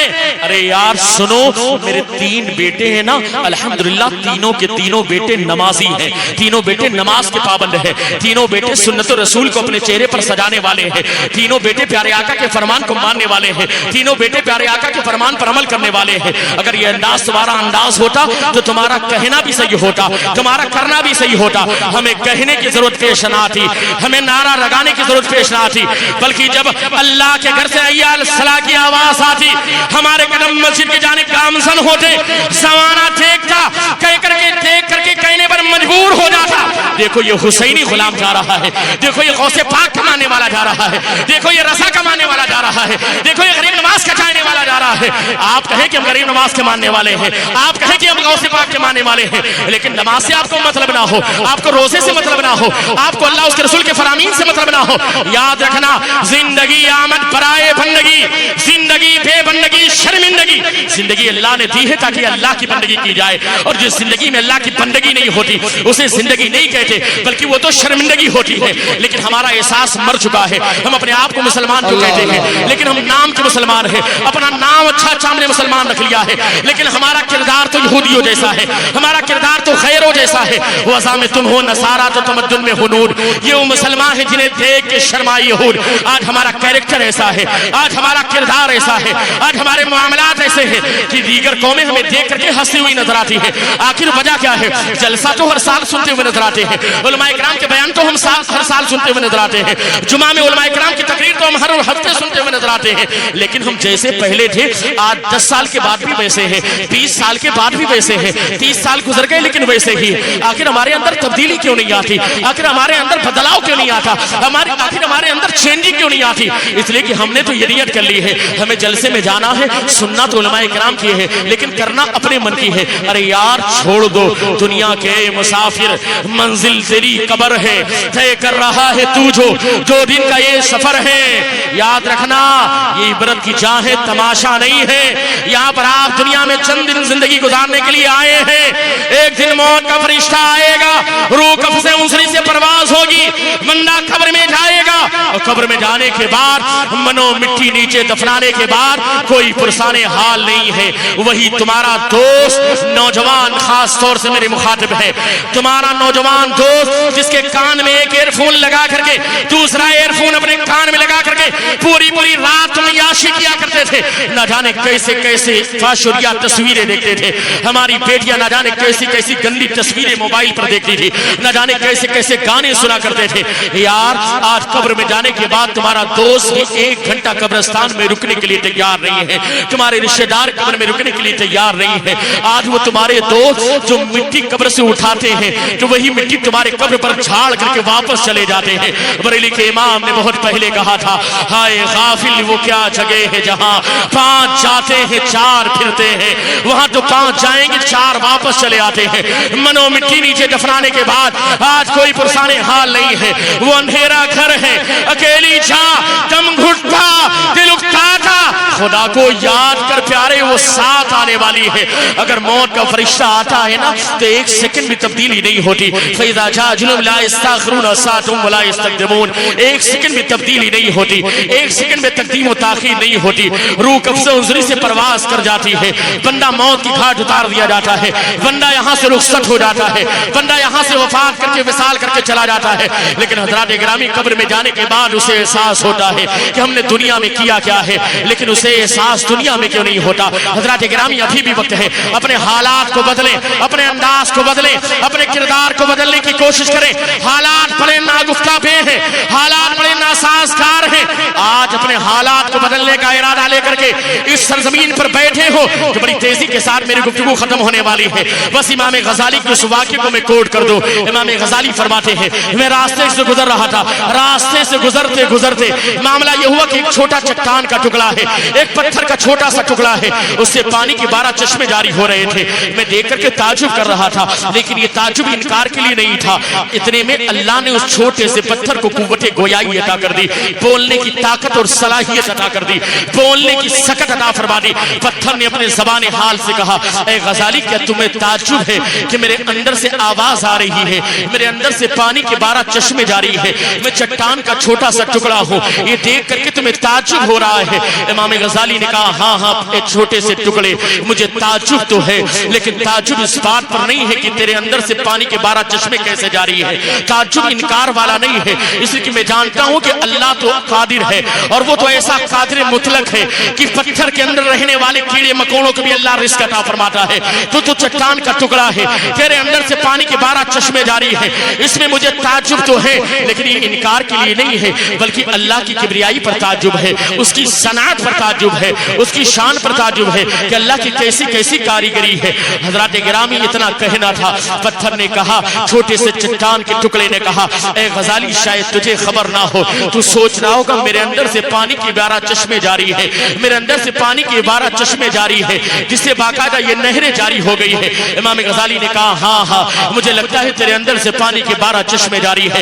[SPEAKER 7] ارے یار سنو میرے 3 بیٹے ہیں نا, الحمدللہ تینوں کے تینوں بیٹے نمازی ہیں, تینوں بیٹے نماز کے پابند ہیں, تینوں بیٹے سنت رسول کو اپنے چہرے پر سجانے والے ہیں, تینوں بیٹے پیارے آقا کے فرمان کو ماننے والے ہیں, تینوں بیٹے پیارے آقا کے فرمان پر عمل کرنے والے ہیں. اگر یہ انداز تمہارا انداز ہوتا تو تمہارا کہنا بھی صحیح ہوتا, تمہارا کرنا بھی صحیح ہوتا. ہمیں کہنے کی ضرورت پیش نہ آتی, ہمیں نعرہ لگانے کی ضرورت پیش نہ آتی, بلکہ جب اللہ کے گھر سے حی علی الصلاۃ کی آواز آتی ہمارے قدم مسجد کی جانب گامزن ہوتے, زمانہ دیکھتا, کہہ کر کے کہنے پر مجبور ہو جاتا دیکھو یہ حسینی غلام جا رہا ہے, دیکھو یہ غوث پاک کمانے والا جا رہا ہے, دیکھو یہ رضا کمانے والا جا رہا ہے, دیکھو یہ غریب نواز کا چاہنے والا جا رہا ہے. آپ کہیں کہ ہم غریب نواز کے ماننے والے ہیں, آپ کہیں کہ ہم غوث پاک کے ماننے والے ہیں, لیکن نماز سے آپ کو مطلب نہ ہو, آپ کو روزے سے مطلب نہ ہو, آپ کو اللہ اس کے رسول کے فرامین سے مطلب نہ ہو. یاد رکھنا زندگی آمد برائے بندگی, زندگی بے بندگی شرمندگی. زندگی اللہ نے دی ہے تاکہ اللہ کی بندگی کی جائے, اور جس زندگی میں اللہ کی بندگی نہیں ہوتی اسے زندگی نہیں کہتے بلکہ وہ تو شرمندگی ہوتی ہے. لیکن ہمارا احساس مر چکا ہے, ہم اپنے آپ کو مسلمان تو کہتے ہیں لیکن ہم نام کے مسلمان ہیں, اپنا نام اچھا ہم نے مسلمان رکھ لیا ہے, لیکن ہمارا کردار تو تو یہودیوں جیسا ہے، ہمارا کردار تو خیروں جیسا ہے، وضع میں تم ہو نصارہ تو تمدن میں ہنود، یہ وہ مسلمان ہیں جنہیں دیکھ کے شرمائے یہود۔ آج ہمارا کیریکٹر ایسا ہے، آج ہمارا کردار ایسا ہے، آج ہمارے معاملات ایسے ہیں کہ دیگر قومیں ہمیں دیکھ کر کے ہنسی ہوئی نظر آتی ہے۔ آخر وجہ کیا ہے؟ جلسہ تو ہر سال سنتے ہوئے نظر آتے ہیں، علماء کرام کے بیان تو ہم ہر سال سنتے ہوئے نظر آتے ہیں، جمعہ میں علماء کرام کی تقریر تو ہم ہر ہفتے سنتے ہوئے نظر آتے ہیں، لیکن ہم جیسے پہلے تھے آج 10 سال کے بعد بھی ویسے ہیں، 20 سال کے بعد بھی ویسے ہیں، 30 سال گزر گئے لیکن ویسے ہی۔ آخر ہمارے اندر تبدیلی کیوں نہیں آتی؟ آخر ہمارے اندر بدلاؤ کیوں نہیں آتا؟ آخر ہمارے اندر چینجنگ کیوں نہیں آتی؟ اس لیے کہ ہم نے تو یہ نیت کر لی ہے ہمیں جلسے میں جانا ہے، سننا تو علماء کرام کی ہے لیکن کرنا اپنے من کی ہے۔ ارے یار چھوڑ دو دنیا کے مسافر، منزل تیری قبر ہے، طے کر رہا ہے تو جو دن کا یہ سفر ہے۔ یاد رکھنا یہ عبرت کی جا ہے، تماشا نہیں ہے۔ یہاں پر آپ دنیا میں چند دن زندگی گزارنے کے لیے آئے ہیں، ایک دن موت کا فرشتہ آئے گا، روح قبض سے انسری سے پرواز ہوگی، بندہ قبر میں جائے گا اور قبر میں جانے کے بعد منو مٹی نیچے دفنانے کے بعد کوئی پرسان حال نہیں ہے۔ وہی تمہارا دوست نوجوان، خاص طور سے میرے مخاطب ہے، تمہارا نوجوان دوست جس کے کان میں ایک ایئر فون لگا کر کے دوسرا ایئر فون اپنے کان میں لگا کر کے پوری رات تم عیاشی کیا کرتے تھے، نہ جانے کیسے کیسے فحشیہ تصویریں دیکھتے تھے، ہماری بیٹیاں نہ جانے کیسی کیسی گندی تصویریں موبائل پر دیکھتی تھی، نہ جانے کیسے کیسے گانے سنا کرتے تھے۔ یار آج قبر میں جانے کے بعد تمہارا دوست بھی 1 گھنٹہ قبرستان میں رکنے کے لیے تیار نہیں ہے، تمہارے رشتہ دار قبر میں رکنے کے لیے تیار نہیں ہے۔ آج وہ تمہارے دوست جو مٹی قبر سے اٹھاتے ہیں، جو وہی مٹی تمہارے قبر پر جھاڑ کر کے واپس چلے جاتے ہیں۔ بریلی کے امام نے بہت پہلے کہا تھا، ہائے غافل وہ کیا جگہ ہے جہاں 5 جاتے ہیں 4 پھرتے ہیں، وہاں تو 5 جائیں گے 4 واپس چلے آتے ہیں۔ منو مٹی نیچے دفنانے کے بعد آج کوئی پرسان حال نہیں ہے، وہ اندھیرا گھر ہے، اکیلی جا دم گھٹتا دل اکتا تھا، خدا کو یاد کر پیارے وہ ساتھ آنے والی ہے۔ اگر موت کا فرشتہ آتا ہے نا تو 1 سیکنڈ بھی تبدیلی نہیں ہوتی۔ فَإِذَا جَاءَ أَجَلُهُمْ لَا يَسْتَأْخِرُونَ سَاعَةً وَلَا يَسْتَقْدِمُونَ، 1 سیکنڈ بھی تبدیلی نہیں ہوتی، 1 سیکنڈ میں تقدیم و تاخیر نہیں ہوتی۔ روح قبض انظری سے پرواز کر جاتی ہے، بندہ موت کی گھاٹ اتار دیا جاتا ہے، بندہ یہاں سے رخصت ہو جاتا ہے، بندہ یہاں سے وفات کر کے وصال کر کے چلا جاتا ہے۔ لیکن حضرات گرامی قبر میں جانے کے بعد اسے احساس ہوتا ہے کہ ہم نے دنیا میں کیا کیا ہے، لیکن اسے احساس دنیا میں کیوں نہیں ہوتا؟ حضرات گرامی ابھی بھی وقت ہے، اپنے حالات کو بدلیں، اپنے انداز کو بدلیں، اپنے کردار کو بدلنے کی کوشش کریں۔ حالات بڑے ناگفتہ بے ہیں، حالات بڑے ناسازگار ہیں، آج اپنے حالات کو بدلنے کا ارادہ لے کر کے اس سرزمین پر بیٹھے ہو تو بڑی تیزی کے ساتھ میری گفتگو ختم ہونے والی ہے۔ بس امام غزالی کے اس واقعے کو میں کوٹ کر دوں۔ امام غزالی فرماتے ہیں، میں راستے سے گزر رہا تھا، راستے سے گزرتے گزرتے معاملہ یہ ہوا کہ ایک چھوٹا چٹان کا ٹکڑا ہے، ایک پتھر کا چھوٹا سا ٹکڑا ہے، اس سے پانی کے 12 چشمے جاری ہو رہے تھے۔ میں دیکھ کر کے تعجب کر رہا تھا، لیکن یہ تعجب انکار کے لیے نہیں تھا۔ اتنے میں اللہ نے اس چھوٹے سے پتھر کو قوت گویائی عطا کر دی، بولنے کی طاقت اور صلاحیت عطا کر دی، بولنے کی سکت عطا فرما دی۔ پتھر نے اپنے زبان حال سے کہا، اے غزالی کیا تمہیں تعجب ہے کہ میرے اندر سے آواز آ رہی ہے، میرے اندر سے پانی کے 12 چشمے جاری ہے، میں چٹان کا چھوٹا سا ٹکڑا ہوں، یہ دیکھ کر کے تمہیں تعجب ہو رہا ہے؟ امام غزالی نے کہا، ہاں ہاں ایک چھوٹے سے ٹکڑے مجھے تعجب تو ہے، لیکن تعجب اس بات پر نہیں ہے کہ تیرے اندر سے پانی کے 12 چشمے کیسے جاری ہے۔ تعجب انکار والا نہیں ہے، اس لیے کہ میں جانتا ہوں کہ اللہ تو قادر ہے، اور وہ تو ایسا قادر مطلق ہے کہ پتھر کے اندر رہنے والے کیڑے مکوڑوں کو بھی اللہ رزق عطا فرماتا ہے۔ تو چٹان کا ٹکڑا ہے، تیرے اندر سے پانی کے 12 چشمے جاری ہیں، اس میں مجھے تعجب تو ہے، لیکن یہ انکار کے لیے نہیں ہے، بلکہ اللہ کی کبریائی پر تعجب ہے، اس کی صنعت پر تعجب ہے، اس کی شان پر تعجب ہے کہ اللہ کی کیسی کیسی کاریگری ہے۔ حضرات گرامی اتنا کہنا تھا، پتھر نے کہا، چھوٹے سے چٹان کے ٹکڑے نے کہا، اے غزالی شاید تجھے خبر نہ ہو، تو سوچ رہا ہوگا میرے اندر سے پانی کی 12 چشمے جاری ہے، میرے اندر سے پانی کی 12 چشمے جاری ہے، جس سے باقاعدہ یہ نہریں جاری ہو گئی ہے۔ امام غزالی نے کہا، ہاں ہاں مجھے لگتا ہے تیرے اندر سے پانی کے 12 چشمے جاری ہے،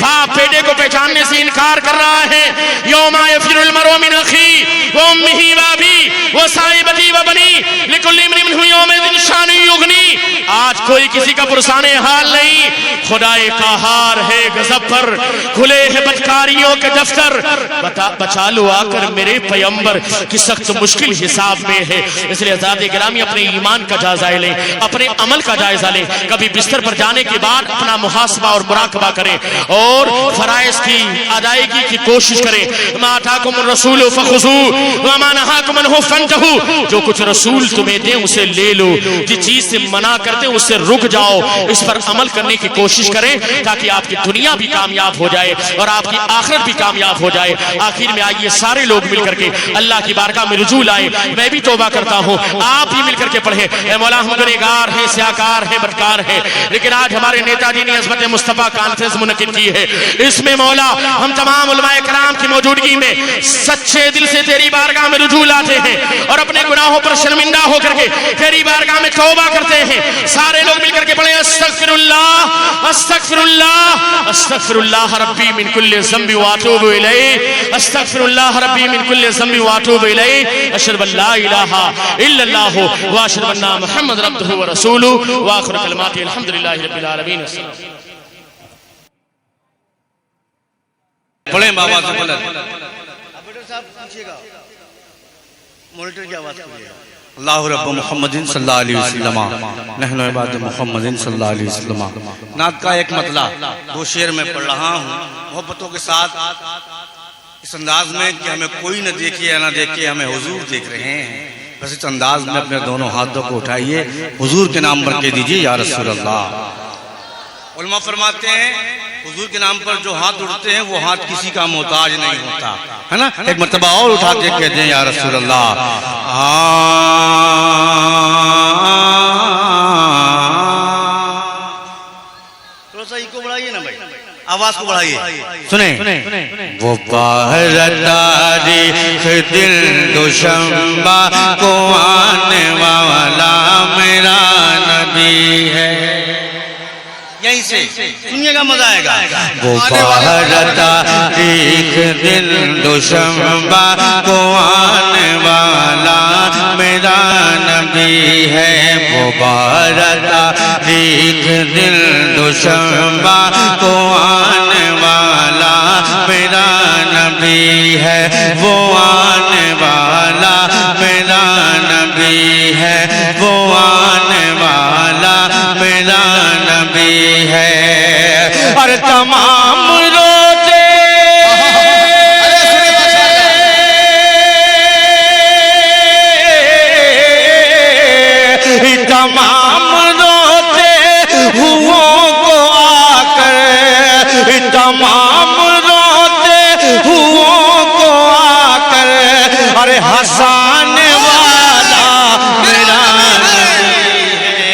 [SPEAKER 7] باپ بیٹے کو پہچاننے سے انکار کر رہا ہے. یوم یفر المرء من اخیہ وامہ وابیہ وصاحبتہ وبنیہ لکل امرئ منہم یومئذ شأن یغنیہ. آج کوئی کسی کا پرسان حال نہیں. خدائے قہار ہے غضب پر، کھلے ہیں بدکاریوں کے دفتر. بچا لو آ کر میرے پیغمبر کی سخت مشکل حساب میں ہے. اس لیے حضرات گرامی اپنے ایمان کا جائزہ لیں، اپنے عمل کا جائزہ لیں. کبھی بستر پر جانے کے بعد اپنا محاسبہ اور مراقبہ کریں اور فرائض کی ادائیگی کی کوشش کریں. ما آتاکم الرسول فخذوہ وما نہاکم عنہ فانتہوا. جو کچھ رسول تمہیں دیں اسے لے لو، جس چیز سے منع کرتے اس سے رک جاؤ. اس پر عمل کرنے کی کوشش کریں تاکہ آپ کی دنیا بھی کامیاب ہو جائے اور آپ کی آخرت بھی کامیاب ہو جائے. آخر میں آئیے سارے لوگ مل کر کے اللہ کی بارگاہ میں رجوع لائیں. میں بھی توبہ کرتا ہوں، آپ بھی مل کر کے پڑھیں. اے مولا ہم گنہگار ہیں، سیاکار ہیں، بدکار ہیں، لیکن آج ہمارے نیتا جی نے عظمت مصطفیٰ کانفرنس منعقد کی ہے. اس میں مولا ہم تمام علماء کرام کی موجودگی میں سچے دل سے تیری بارگاہ میں رجوع لاتے ہیں اور اپنے گناہوں پر شرمندہ ہو کر کے تیری بارگاہ میں توبہ کرتے ہیں. سارے لوگ مل کر کے پڑھیں استغفر اللہ استغفر اللہ استغفر اللہ ربی من کل ذنب واتوب الیہ استغفر اللہ ربی من کل ذنب واتوب الیہ اشہد ان لا الہ الا اللہ واشہد ان محمد عبدہ ورسولہ واخر کلماتی الحمدللہ رب العالمین.
[SPEAKER 4] پڑھیں بابا سے بلند. اللہ رب محمد صلی اللہ علیہ وسلم نحن عباد محمد صلی اللہ علیہ وسلم. نعت کا ایک مطلع 2 شعر میں پڑھ رہا ہوں محبتوں کے ساتھ، اس انداز میں کہ ہمیں کوئی نہ دیکھے یا نہ دیکھے، ہمیں حضور دیکھ رہے ہیں. بس اس انداز میں اپنے دونوں ہاتھوں کو اٹھائیے، حضور کے نام پر کہہ دیجئے یا رسول اللہ. علماء فرماتے ہیں حضور کے نام پر جو ہاتھ اٹھتے ہیں وہ ہاتھ کسی کا محتاج نہیں ہوتا ہے نا. ایک مرتبہ اور اٹھا کے کہہ دیں یا رسول اللہ. تھوڑا سا کو بڑھائیے نا بھائی، آواز کو بڑھائیے. سنیں وہ باہر تاریخ دل دوشنبہ کو آنے والا میرا نبی ہے. یہیں سے سنیے گا مزہ آئے گا. وہ باہر تاریخ دل دوشنبہ کو آنے والا میرا نبی ہے. وہ باہر تاریخ دل دوشنبہ کو آنے والا میرا نبی ہے. وہ آنے والا میرا نبی ہے. وہ آنے والا میرا نبی ہے. اور تمام روزے تمام روزے ہوں کو آ کر، تمام روزے ہوں کو آ کر، اور ہنسانے والا میرا نبی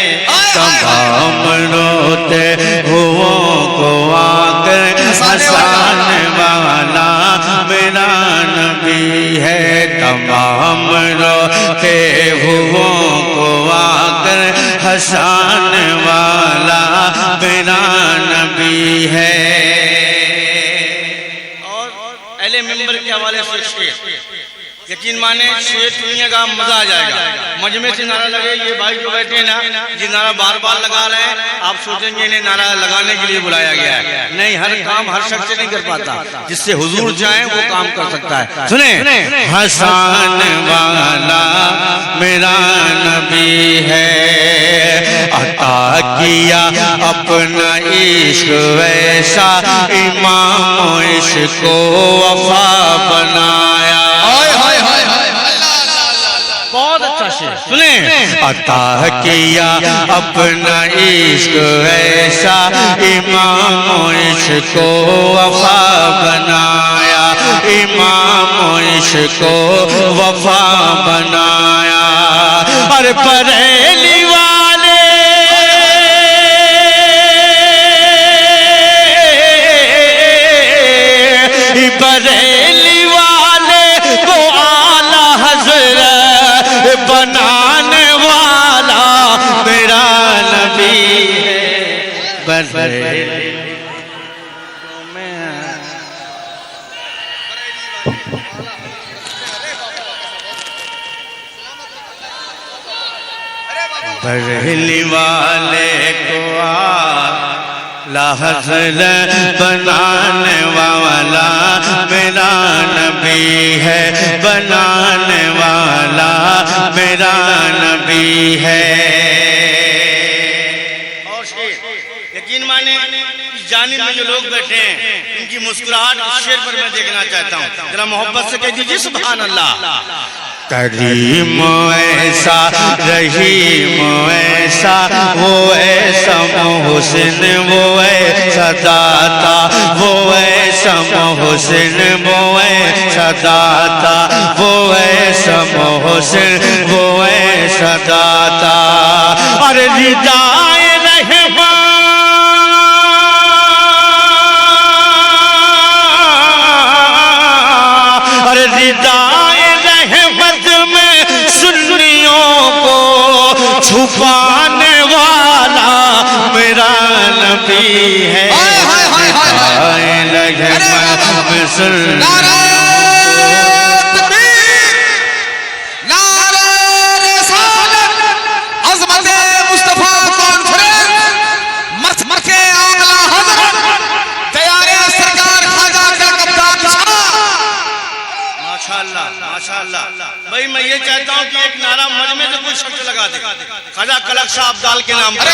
[SPEAKER 4] ہے. تمام روتے ہوں کو آ کر ہنسانے والا میرا نبی ہے. تمام روتے ہوں کو آ کر ہنسانے والا میرا نبی ہے. اور اہل منبر کے حوالے سے شعر یقین مانے شعر سنیے گا مزہ آ جائے گا. مجمع سے نعرہ لگے، یہ بھائی جو بیٹھے ہیں نا یہ نعرہ بار بار لگا رہے ہیں، آپ سوچیں گے انہیں نعرہ لگانے کے لیے بلایا گیا ہے. نہیں، ہر کام ہر شخص سے نہیں کر پاتا، جس سے حضور چاہیں وہ کام کر سکتا ہے. سنیں ہنسانے والا میرا نبی ہے. عطا کیا اپنا عشق ویسا، امام و عشق کو وفا بنایا. بہت اچھا شعر. سنیں عطا کیا اپنا عشق ایسا، امام و عشق کو وفا بنایا. امام و عشق کو وفا بنایا. اور بریلی والے بریلی والے کو اعلی حضرت بنانے والا میرا نبی ہے. بریلی
[SPEAKER 8] بریلی والے کو اعلیٰ حضرت بنانے والا میرا نبی ہے، بنانے والا میرا نبی ہے۔ اور شیر یقین مانے جانب میں جو لوگ بیٹھے ہیں ان کی مسکراہٹ اس شعر پر میں دیکھنا چاہتا ہوں، ذرا محبت سے کہہ دیجیے سبحان اللہ۔ کریم ایسا رحیم ایسا وہ ایسا محسن وہ ایسا داتا وہ ایسا محسن وہ ایسا داتا وہ ایسا محسن وہ ایسا داتا۔ اور ردائے رحمان اور ردائے رحمت میں سنیوں کو چھپانے والا میرا نبی ہے، ردائے رحمت میں سنیوں کو ماشاءاللہ۔ بھائی میں یہ چاہتا ہوں کہ ایک نعرہ مجمع سے کوئی شخص لگا دے، خواجہ کلک صاحب ابدال کے نام پر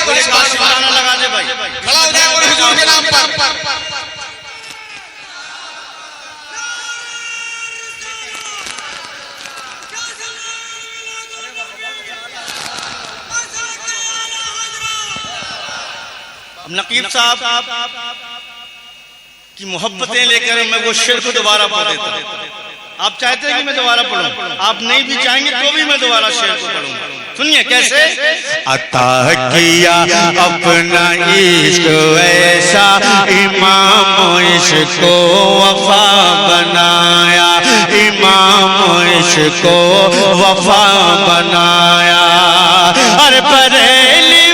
[SPEAKER 8] کوئی نعرہ لگا دے بھائی، کھڑا ہو جائے حضور کے نام پر۔ اب نقیب صاحب کی محبتیں لے کر میں وہ شعر کو دوبارہ پڑھ دیتا ہوں۔ آپ چاہتے ہیں کہ میں دوبارہ پڑھوں، آپ نہیں بھی چاہیں گے تو بھی میں دوبارہ شعر کو پڑھوں گا۔ سنیے کیسے۔ عطا کیا اپنا عشق ایسا امام عشق کو وفا بنایا، امام عشق کو وفا بنایا۔ اور بریلی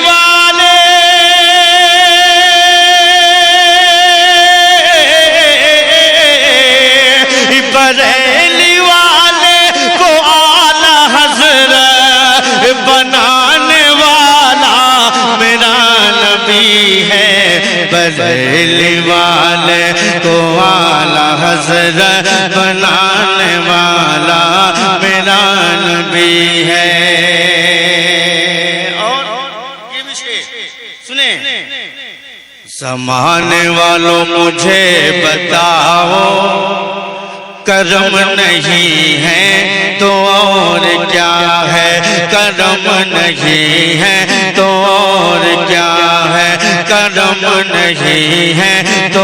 [SPEAKER 8] بریلی والے کو اعلیٰ حضرت بنانے والا میرا نبی ہے، بریلی والے کو اعلیٰ حضرت بنانے والا میرا نبی ہے۔ اور یہ بھی شعر سنیں۔ زمانے والوں مجھے بتاؤ کرم نہیں ہے تو اور کیا ہے، کرم نہیں ہے تو اور کیا ہے، کرم نہیں ہے تو